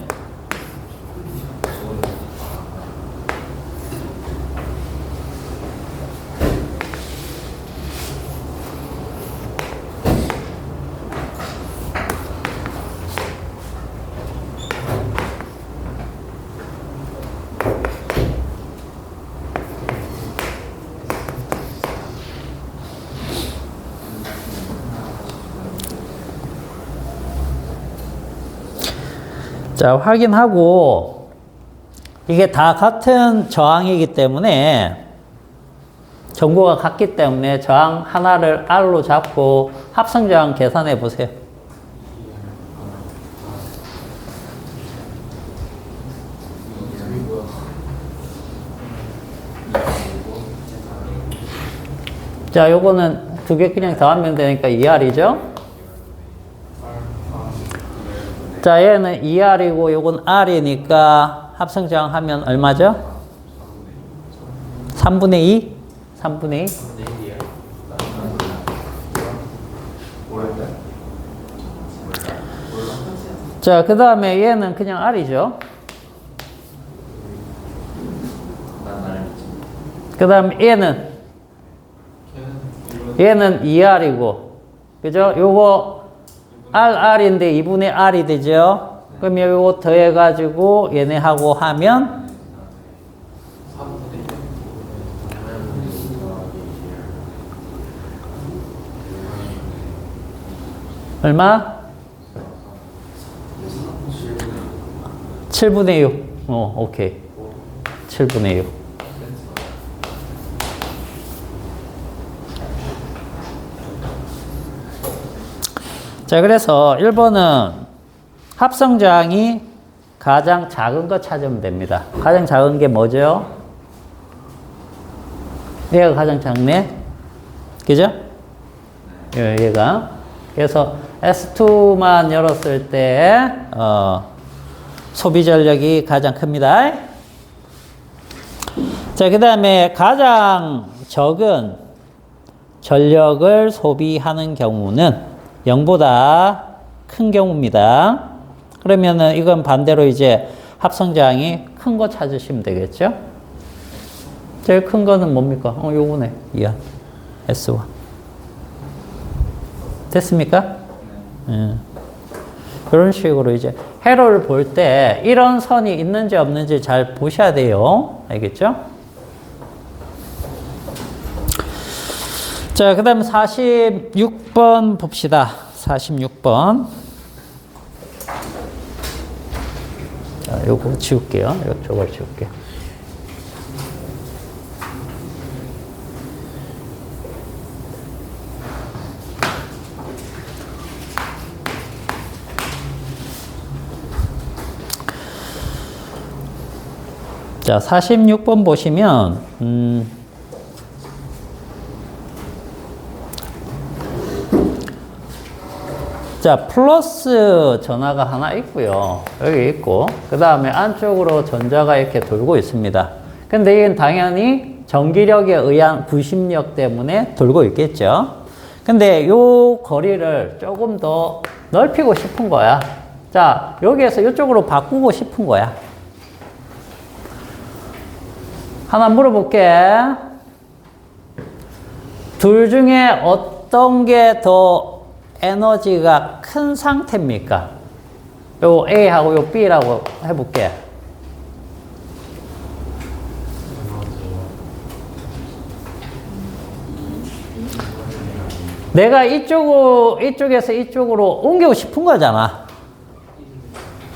자, 확인하고 이게 다 같은 저항이기 때문에 정보가 같기 때문에 저항 하나를 R로 잡고 합성 저항 계산해 보세요. 자, 요거는 두 개 그냥 더하면 되니까 2R이죠? 자, 얘는 2R이고 요건 R이니까 합성 저항 하면 얼마죠? 3분의 2? 3분의 2? 자, 그 다음에 얘는 그냥 R이죠. 그 다음에 얘는 2R이고, 그죠? 요거 RR인데 2분의 R이 되죠? 그럼 요거 더해가지고 얘네하고 하면 얼마? 7분의 6. 오케이. 7분의 6. 자, 그래서 1번은 합성저항이 가장 작은 거 찾으면 됩니다. 가장 작은 게 뭐죠? 얘가 가장 작네. 그죠? 얘가. 그래서 S2만 열었을 때 소비 전력이 가장 큽니다. 자, 그 다음에 가장 적은 전력을 소비하는 경우는 0보다 큰 경우입니다. 그러면은 이건 반대로 이제 합성저항이 큰 거 찾으시면 되겠죠? 제일 큰 거는 뭡니까? 요거네. 이하 S1. 됐습니까? 그런 식으로 이제 회로를 볼 때 이런 선이 있는지 없는지 잘 보셔야 돼요. 알겠죠? 자, 그 다음 46번 봅시다. 46번. 자, 요거 지울게요. 요걸 지울게요. 자, 46번 보시면, 자, 플러스 전하가 하나 있고요. 여기 있고, 그 다음에 안쪽으로 전자가 이렇게 돌고 있습니다. 근데 이건 당연히 전기력에 의한 부심력 때문에 돌고 있겠죠. 근데 요 거리를 조금 더 넓히고 싶은 거야. 자, 여기에서 이쪽으로 바꾸고 싶은 거야. 하나 물어볼게. 둘 중에 어떤 게 더 에너지가 큰 상태입니까? 요 A하고 요 B라고 해볼게. 내가 이쪽에서 이쪽으로 옮기고 싶은 거잖아.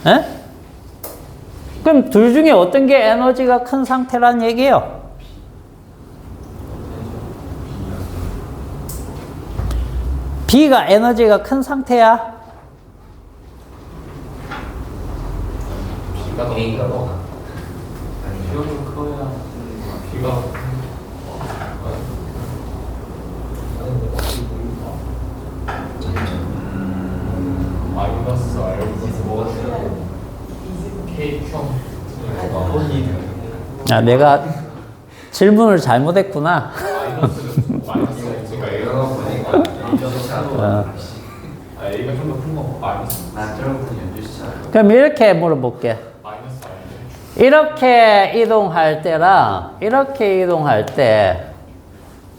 에? 그럼 둘 중에 어떤 게 에너지가 큰 상태란 얘기예요? B가 에너지가 큰 상태야? B가 A가 더 B가 커야 B가 마이너스 R분의 뭐가 K평 아, 내가 질문을 잘못했구나. 마이너스가 있으니까 A가 보니까 A가 좀 더 큰 거 마이너스 저런 연주시잖아요. 그럼 이렇게 물어볼게. 마이너스 R 이렇게 이동할 때랑 이렇게 이동할 때,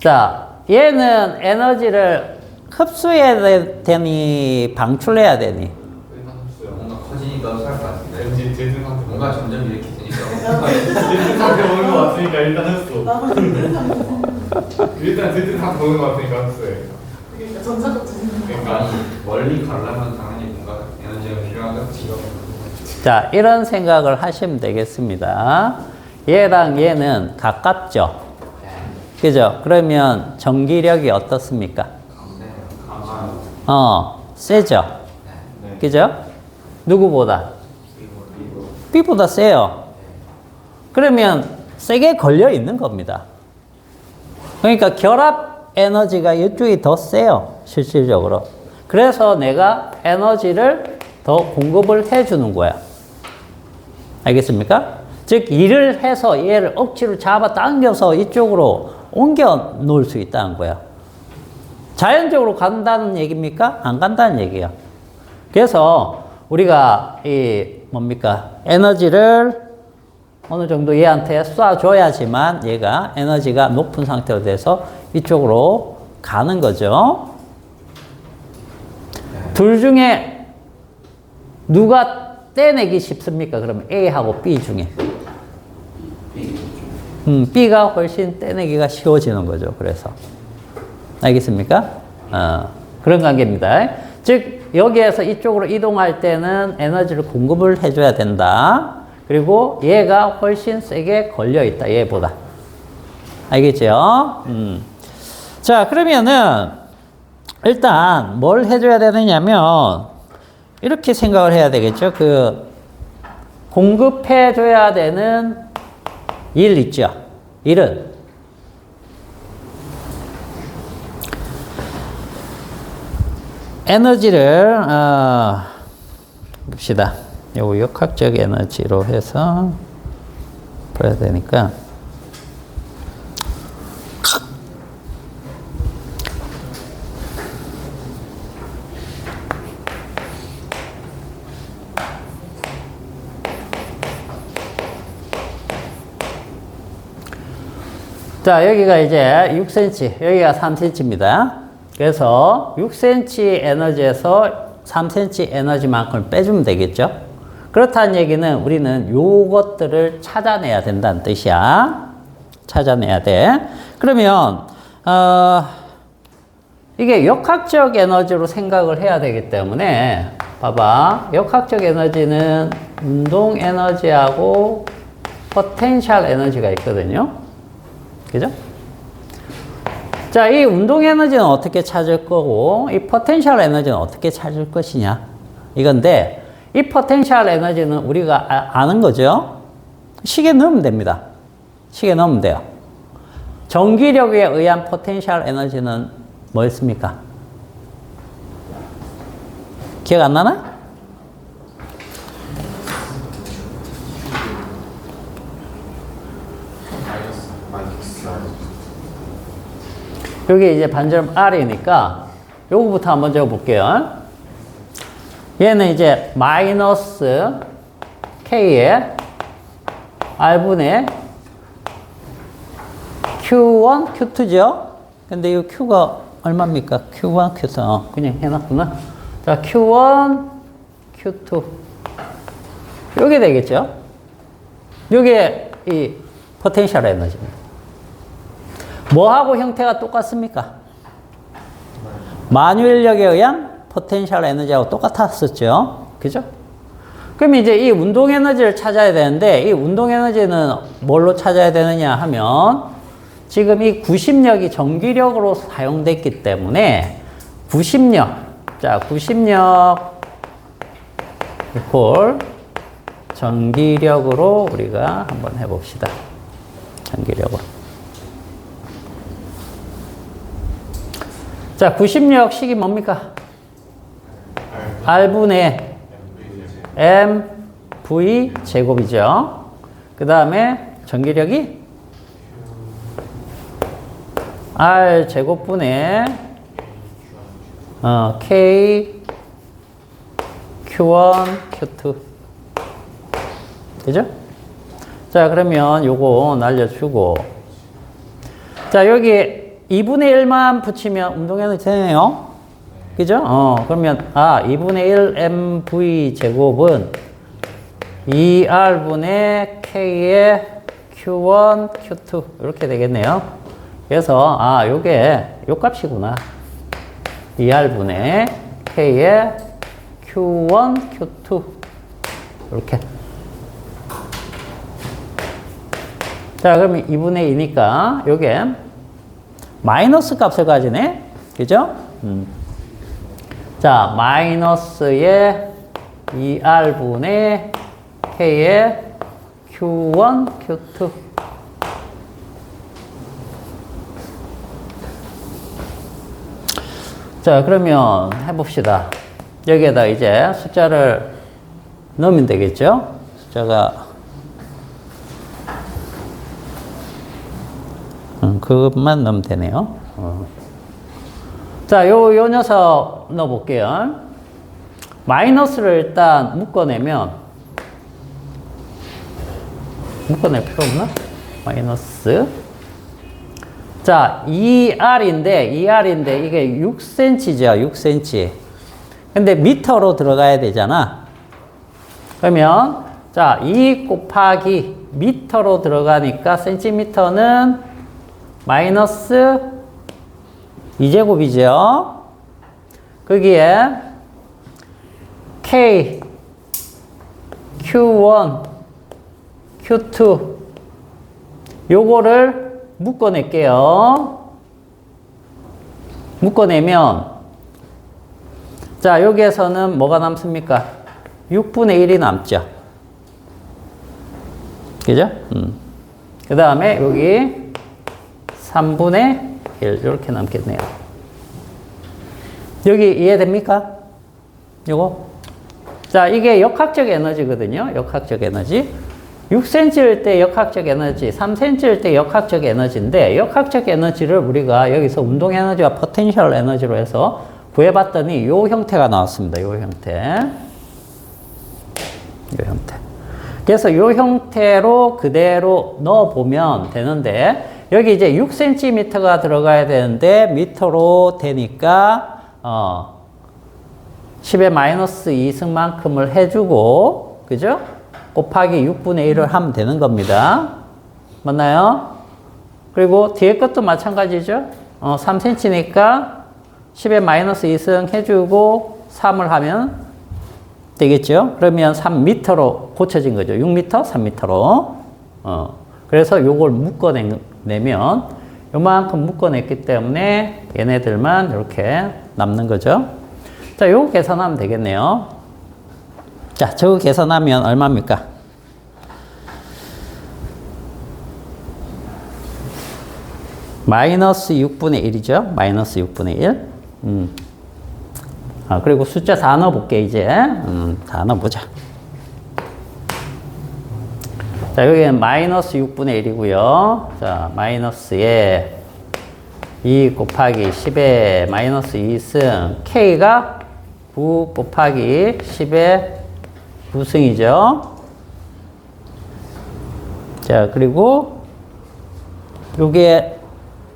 자, 얘는 에너지를 흡수해야 되니 방출해야 되니? 뭔가 커지니까 살 것 같은데. 왠지 대등한테 뭔가 점점 이렇게 되니까. 대등한테 보는 거 같으니까 일단 했어. 나도 일단 대등한테 보는 거 같으니까 했어요. 그러니까 전자적 지진. 그러니까 멀리 가려면 당연히 뭔가 에너지가 필요하다. 자, 이런 생각을 하시면 되겠습니다. 얘랑 얘는 가깝죠? 그죠? 그러면 전기력이 어떻습니까? 세죠? 그죠? 누구보다? B보다 세요. 그러면 세게 걸려 있는 겁니다. 그러니까 결합 에너지가 이쪽이 더 세요. 실질적으로. 그래서 내가 에너지를 더 공급을 해주는 거야. 알겠습니까? 즉, 일을 해서 얘를 억지로 잡아 당겨서 이쪽으로 옮겨 놓을 수 있다는 거야. 자연적으로 간다는 얘기입니까? 안 간다는 얘기야. 그래서 우리가 에너지를 어느 정도 얘한테 쏴줘야지만 얘가 에너지가 높은 상태로 돼서 이쪽으로 가는 거죠. 둘 중에 누가 떼내기 쉽습니까? 그러면 A하고 B 중에. B가 훨씬 떼내기가 쉬워지는 거죠. 그래서. 알겠습니까? 그런 관계입니다. 즉, 여기에서 이쪽으로 이동할 때는 에너지를 공급을 해줘야 된다. 그리고 얘가 훨씬 세게 걸려있다. 얘보다. 알겠죠? 자, 그러면은 일단 뭘 해줘야 되느냐면 이렇게 생각을 해야 되겠죠. 공급해줘야 되는 일 있죠. 일은 에너지를 봅시다. 요 역학적 에너지로 해서 풀어야 되니까 자, 여기가 이제 6cm, 여기가 3cm입니다. 그래서 6cm 에너지에서 3cm 에너지만큼을 빼주면 되겠죠? 그렇다는 얘기는 우리는 요것들을 찾아내야 된다는 뜻이야. 찾아내야 돼. 그러면, 이게 역학적 에너지로 생각을 해야 되기 때문에, 봐봐. 역학적 에너지는 운동 에너지하고 포텐셜 에너지가 있거든요. 그죠? 자, 이 운동 에너지는 어떻게 찾을 거고, 이 포텐셜 에너지는 어떻게 찾을 것이냐. 이건데, 이 포텐셜 에너지는 우리가 아는 거죠? 식에 넣으면 됩니다. 식에 넣으면 돼요. 전기력에 의한 포텐셜 에너지는 뭐였습니까? 기억 안 나나? 여기 이제 반절 R이니까 요거부터 한번 적어볼게요. 얘는 이제 마이너스 K에 R분의 Q1, Q2죠? 근데 이 Q가 얼마입니까? Q1, Q2. 그냥 해놨구나. 자, Q1, Q2. 요게 되겠죠? 요게 이 포텐셜 에너지입니다. 뭐하고 형태가 똑같습니까? 만유인력에 의한 포텐셜 에너지하고 똑같았었죠. 그죠? 그럼 이제 이 운동 에너지를 찾아야 되는데, 이 운동 에너지는 뭘로 찾아야 되느냐 하면, 지금 이 구심력이 전기력으로 사용됐기 때문에, 구심력. 자, 구심력 이퀄 전기력으로 우리가 한번 해봅시다. 전기력으로. 자, 구심력 식이 뭡니까? R분의 mv 제곱이죠. 그 다음에 전기력이 R 제곱분의 K Q1 Q2. 그죠? 자, 그러면 요거 날려주고, 자, 여기 2분의 1만 붙이면 운동에너지 되네요. 그죠? 그러면, 2분의 1 mv 제곱은 2r분의 k의 q1, q2. 이렇게 되겠네요. 그래서, 요게, 요 값이구나. 2r분의 k의 q1, q2. 이렇게. 자, 그러면 2분의 2니까, 요게 마이너스 값을 가지네. 그죠? 자, 마이너스의 2R분의 K의 Q1, Q2. 자, 그러면 해봅시다. 여기에다 이제 숫자를 넣으면 되겠죠? 숫자가 그것만 넣으면 되네요. 자, 요 녀석 넣어볼게요. 마이너스를 일단 묶어내면, 묶어낼 필요 없나? 마이너스. 자, 2R인데 이게 6cm죠, 6cm. 근데 미터로 들어가야 되잖아. 그러면, 자, 2 곱하기 미터로 들어가니까 센티미터는 마이너스 2제곱이죠. 거기에 K, Q1, Q2 요거를 묶어낼게요. 묶어내면 자, 여기에서는 뭐가 남습니까? 6분의 1이 남죠. 그죠? 그 다음에 여기 3분의 1 이렇게 남겠네요. 여기 이해됩니까? 요거? 자, 이게 역학적 에너지거든요. 역학적 에너지. 6cm일 때 역학적 에너지, 3cm일 때 역학적 에너지인데 역학적 에너지를 우리가 여기서 운동 에너지와 포텐셜 에너지로 해서 구해봤더니 요 형태가 나왔습니다. 요 형태. 요 형태. 그래서 요 형태로 그대로 넣어보면 되는데 여기 이제 6cm가 들어가야 되는데 미터로 되니까 10의 마이너스 2승만큼을 해주고 그죠? 곱하기 6분의 1을 하면 되는 겁니다. 맞나요? 그리고 뒤에 것도 마찬가지죠. 3cm니까 10의 마이너스 2승 해주고 3을 하면 되겠죠. 그러면 3m로 고쳐진 거죠. 6m, 3m로. 그래서 요걸 묶어내면 요만큼 묶어냈기 때문에 얘네들만 이렇게 남는 거죠. 자, 요거 계산하면 되겠네요. 자, 저거 계산하면 얼마입니까? 마이너스 6분의 1이죠. 마이너스 6분의 1. 그리고 숫자 다 넣어볼게, 이제. 다 넣어보자. 자, 여기는 마이너스 6분의 1이고요. 자, 마이너스에 2 곱하기 10의 마이너스 2승. K가 9 곱하기 10의 9승이죠. 자, 그리고 요게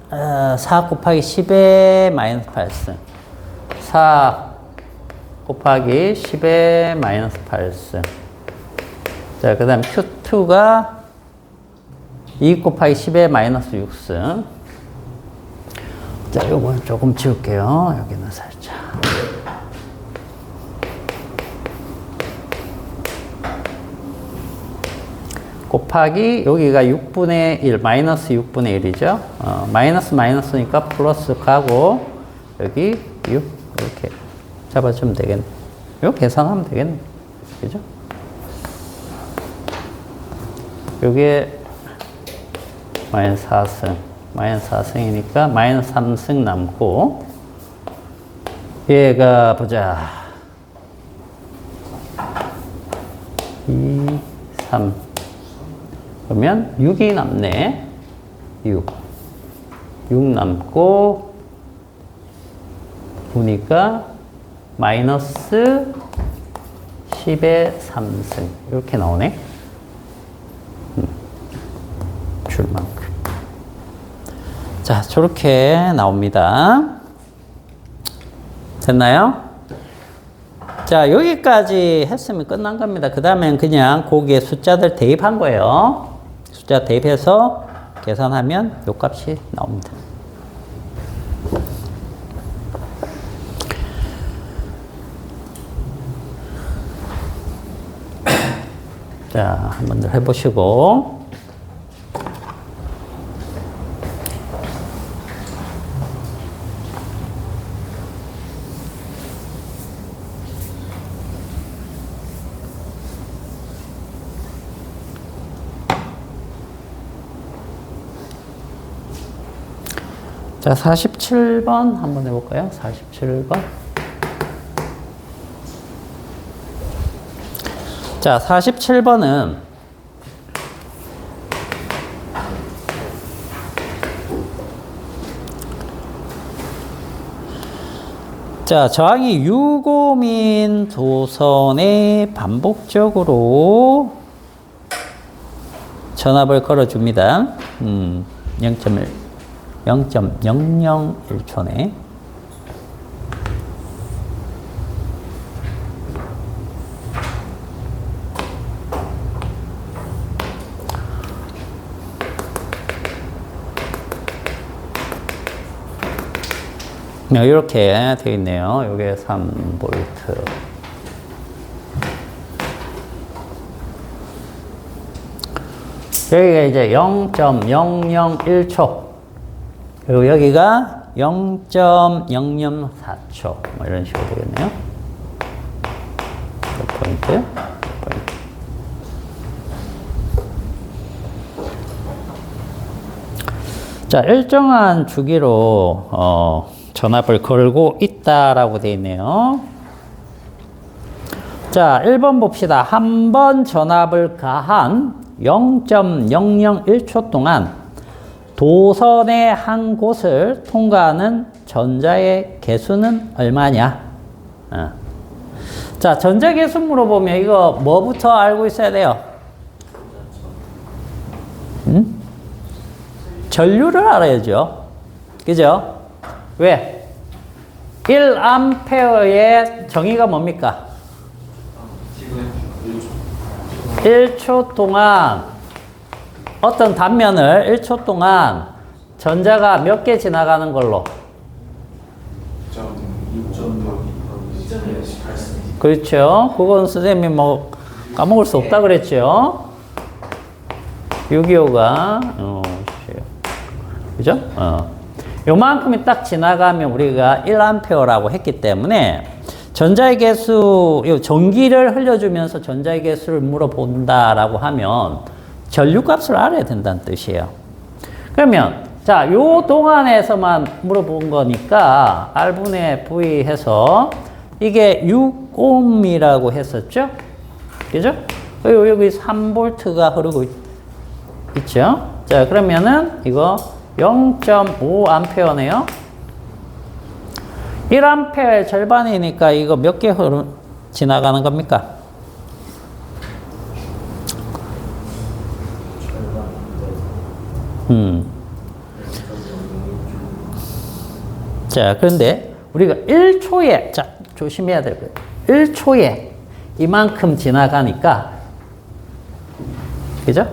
4 곱하기 10의 마이너스 8승. 4 곱하기 10의 마이너스 8승. 자, 그 다음 Q2가 2 곱하기 10의 마이너스 6승. 자, 요건 조금 지울게요. 여기는 살짝. 곱하기 여기가 6분의 1, 마이너스 6분의 1이죠. 마이너스 마이너스니까 플러스 가고 여기 6 이렇게 잡아주면 되겠네. 이거 계산하면 되겠네. 그죠? 여기에 마이너스 4승, 마이너스 4승이니까 마이너스 3승 남고 얘가 보자. 2, 3 그러면 6이 남네. 6 남고 보니까 마이너스 10의 3승 이렇게 나오네. 줄만큼. 자, 저렇게 나옵니다. 됐나요? 자, 여기까지 했으면 끝난 겁니다. 그 다음엔 그냥 거기에 숫자들 대입한 거예요. 숫자 대입해서 계산하면 요 값이 나옵니다. 자, 한번 더 해보시고. 자, 47번 한번 해볼까요? 47번. 자, 47번은 자, 저항이 유고민 도선에 반복적으로 전압을 걸어줍니다. 0.001초네. 이렇게 되어 있네요. 이게 3V. 여기가 이제 0.001초. 그리고 여기가 0.004초. 뭐 이런 식으로 되겠네요. 포인트. 자, 일정한 주기로, 전압을 걸고 있다라고 되어 있네요. 자, 1번 봅시다. 한 번 전압을 가한 0.001초 동안 도선의 한 곳을 통과하는 전자의 개수는 얼마냐? 자, 전자 개수 물어보면 이거 뭐부터 알고 있어야 돼요? 전류를 알아야죠. 그죠? 왜? 1A의 정의가 뭡니까? 1초 동안 어떤 단면을 1초 동안 전자가 몇 개 지나가는 걸로? 그렇죠. 그건 선생님이 뭐 까먹을 수 없다 그랬죠. 625가 그죠? 요만큼이 딱 지나가면 우리가 1A라고 했기 때문에 전자의 개수, 전기를 흘려주면서 전자의 개수를 물어본다라고 하면 전류값을 알아야 된다는 뜻이에요. 그러면 자, 요 동안에서만 물어본 거니까 R분의 V 해서 이게 6ohm이라고 했었죠? 그죠? 그리고 여기 3V가 흐르고 있죠? 자, 그러면은 이거 0.5A네요. 1A의 절반이니까 이거 몇 개 지나가는 겁니까? 자, 그런데 우리가 1초에, 자, 조심해야 될 거예요. 1초에 이만큼 지나가니까, 그죠?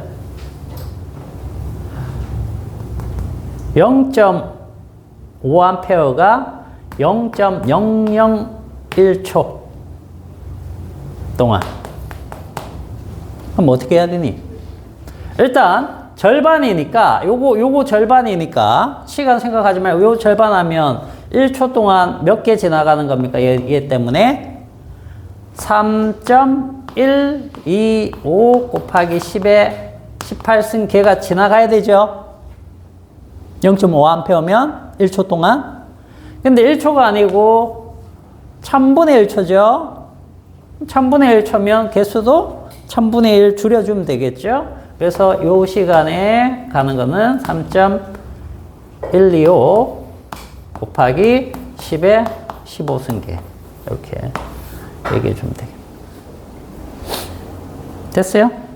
0.5A가 0.001초 동안. 그럼 어떻게 해야 되니? 일단, 절반이니까, 요거 절반이니까, 시간 생각하지 말고, 요 절반하면 1초 동안 몇 개 지나가는 겁니까? 얘 때문에. 3.125 곱하기 10에 18승 개가 지나가야 되죠? 0.5A면 1초 동안. 근데 1초가 아니고 1000분의 1초죠. 1000분의 1초면 개수도 1000분의 1 줄여주면 되겠죠. 그래서 이 시간에 가는 거는 3.125 곱하기 10에 15승계. 이렇게 얘기해 주면 되겠다. 됐어요?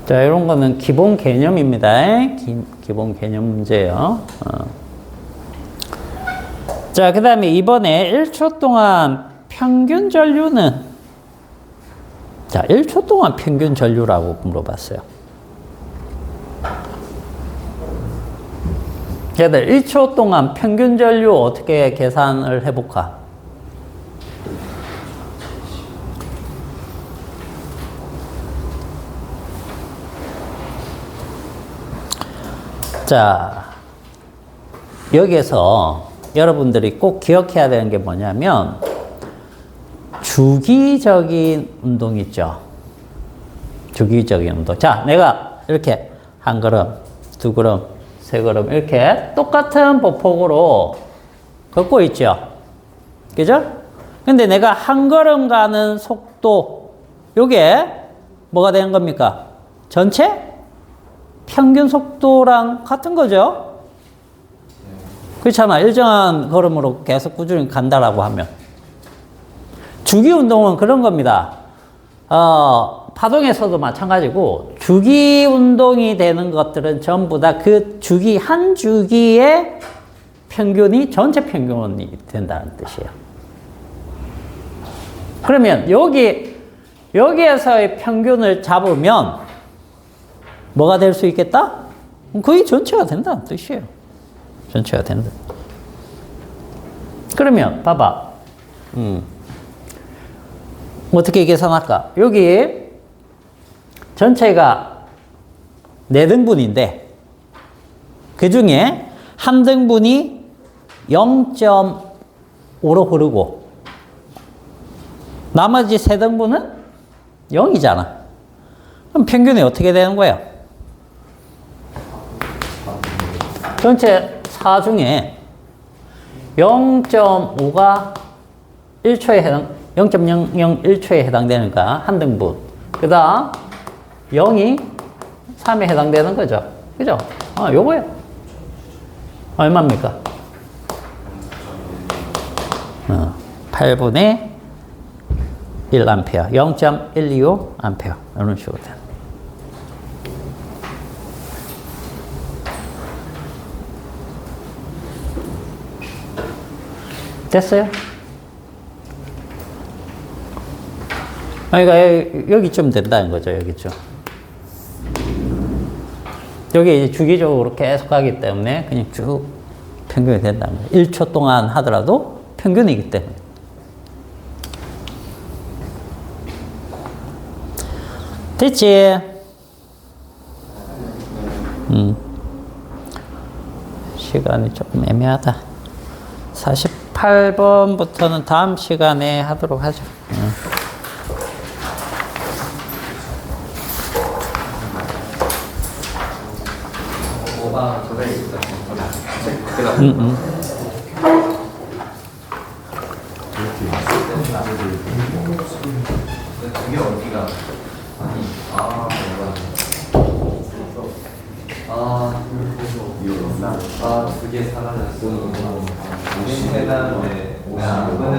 자, 이런 거는 기본 개념입니다. 기본 개념 문제예요. 자, 그 다음에 이번에 1초 동안 평균 전류는, 자, 1초 동안 평균 전류라고 물어봤어요. 얘들 1초 동안 평균 전류 어떻게 계산을 해볼까? 자, 여기에서 여러분들이 꼭 기억해야 되는 게 뭐냐면 주기적인 운동 있죠. 주기적인 운동. 자, 내가 이렇게 한 걸음, 두 걸음, 세 걸음 이렇게 똑같은 보폭으로 걷고 있죠. 그죠? 근데 내가 한 걸음 가는 속도, 요게 뭐가 되는 겁니까? 전체 평균 속도랑 같은 거죠? 그렇잖아. 일정한 걸음으로 계속 꾸준히 간다라고 하면. 주기 운동은 그런 겁니다. 파동에서도 마찬가지고, 주기 운동이 되는 것들은 전부 다 그 주기, 한 주기의 평균이 전체 평균이 된다는 뜻이에요. 그러면 여기에서의 평균을 잡으면 뭐가 될 수 있겠다? 거의 전체가 된다는 뜻이에요. 전체가 된다. 그러면 봐봐. 어떻게 계산할까? 여기 전체가 4등분인데 그 중에 한 등분이 0.5로 흐르고 나머지 3등분은 0이잖아. 그럼 평균이 어떻게 되는 거야? 전체 4 중에 0.5가 1초에 해당, 0.001초에 해당되니까 한 등분. 그 다음 0이 3에 해당되는 거죠. 그죠? 요거예요. 얼마입니까? 8분의 1A, 0.125A. 이런 식으로 돼요. 됐어요? 그러니까 여기쯤 된다는 거죠. 여기쯤. 여기 이제 주기적으로 계속 가기 때문에 그냥 쭉 평균이 된다는 거예요. 1초 동안 하더라도 평균이기 때문에. 됐지? 시간이 조금 애매하다. 48번부터는 다음 시간에 하도록 하죠. 뭐가 저장이 있다. 그게 어디가? 두 개 사라졌어. 우리 세단에 이거는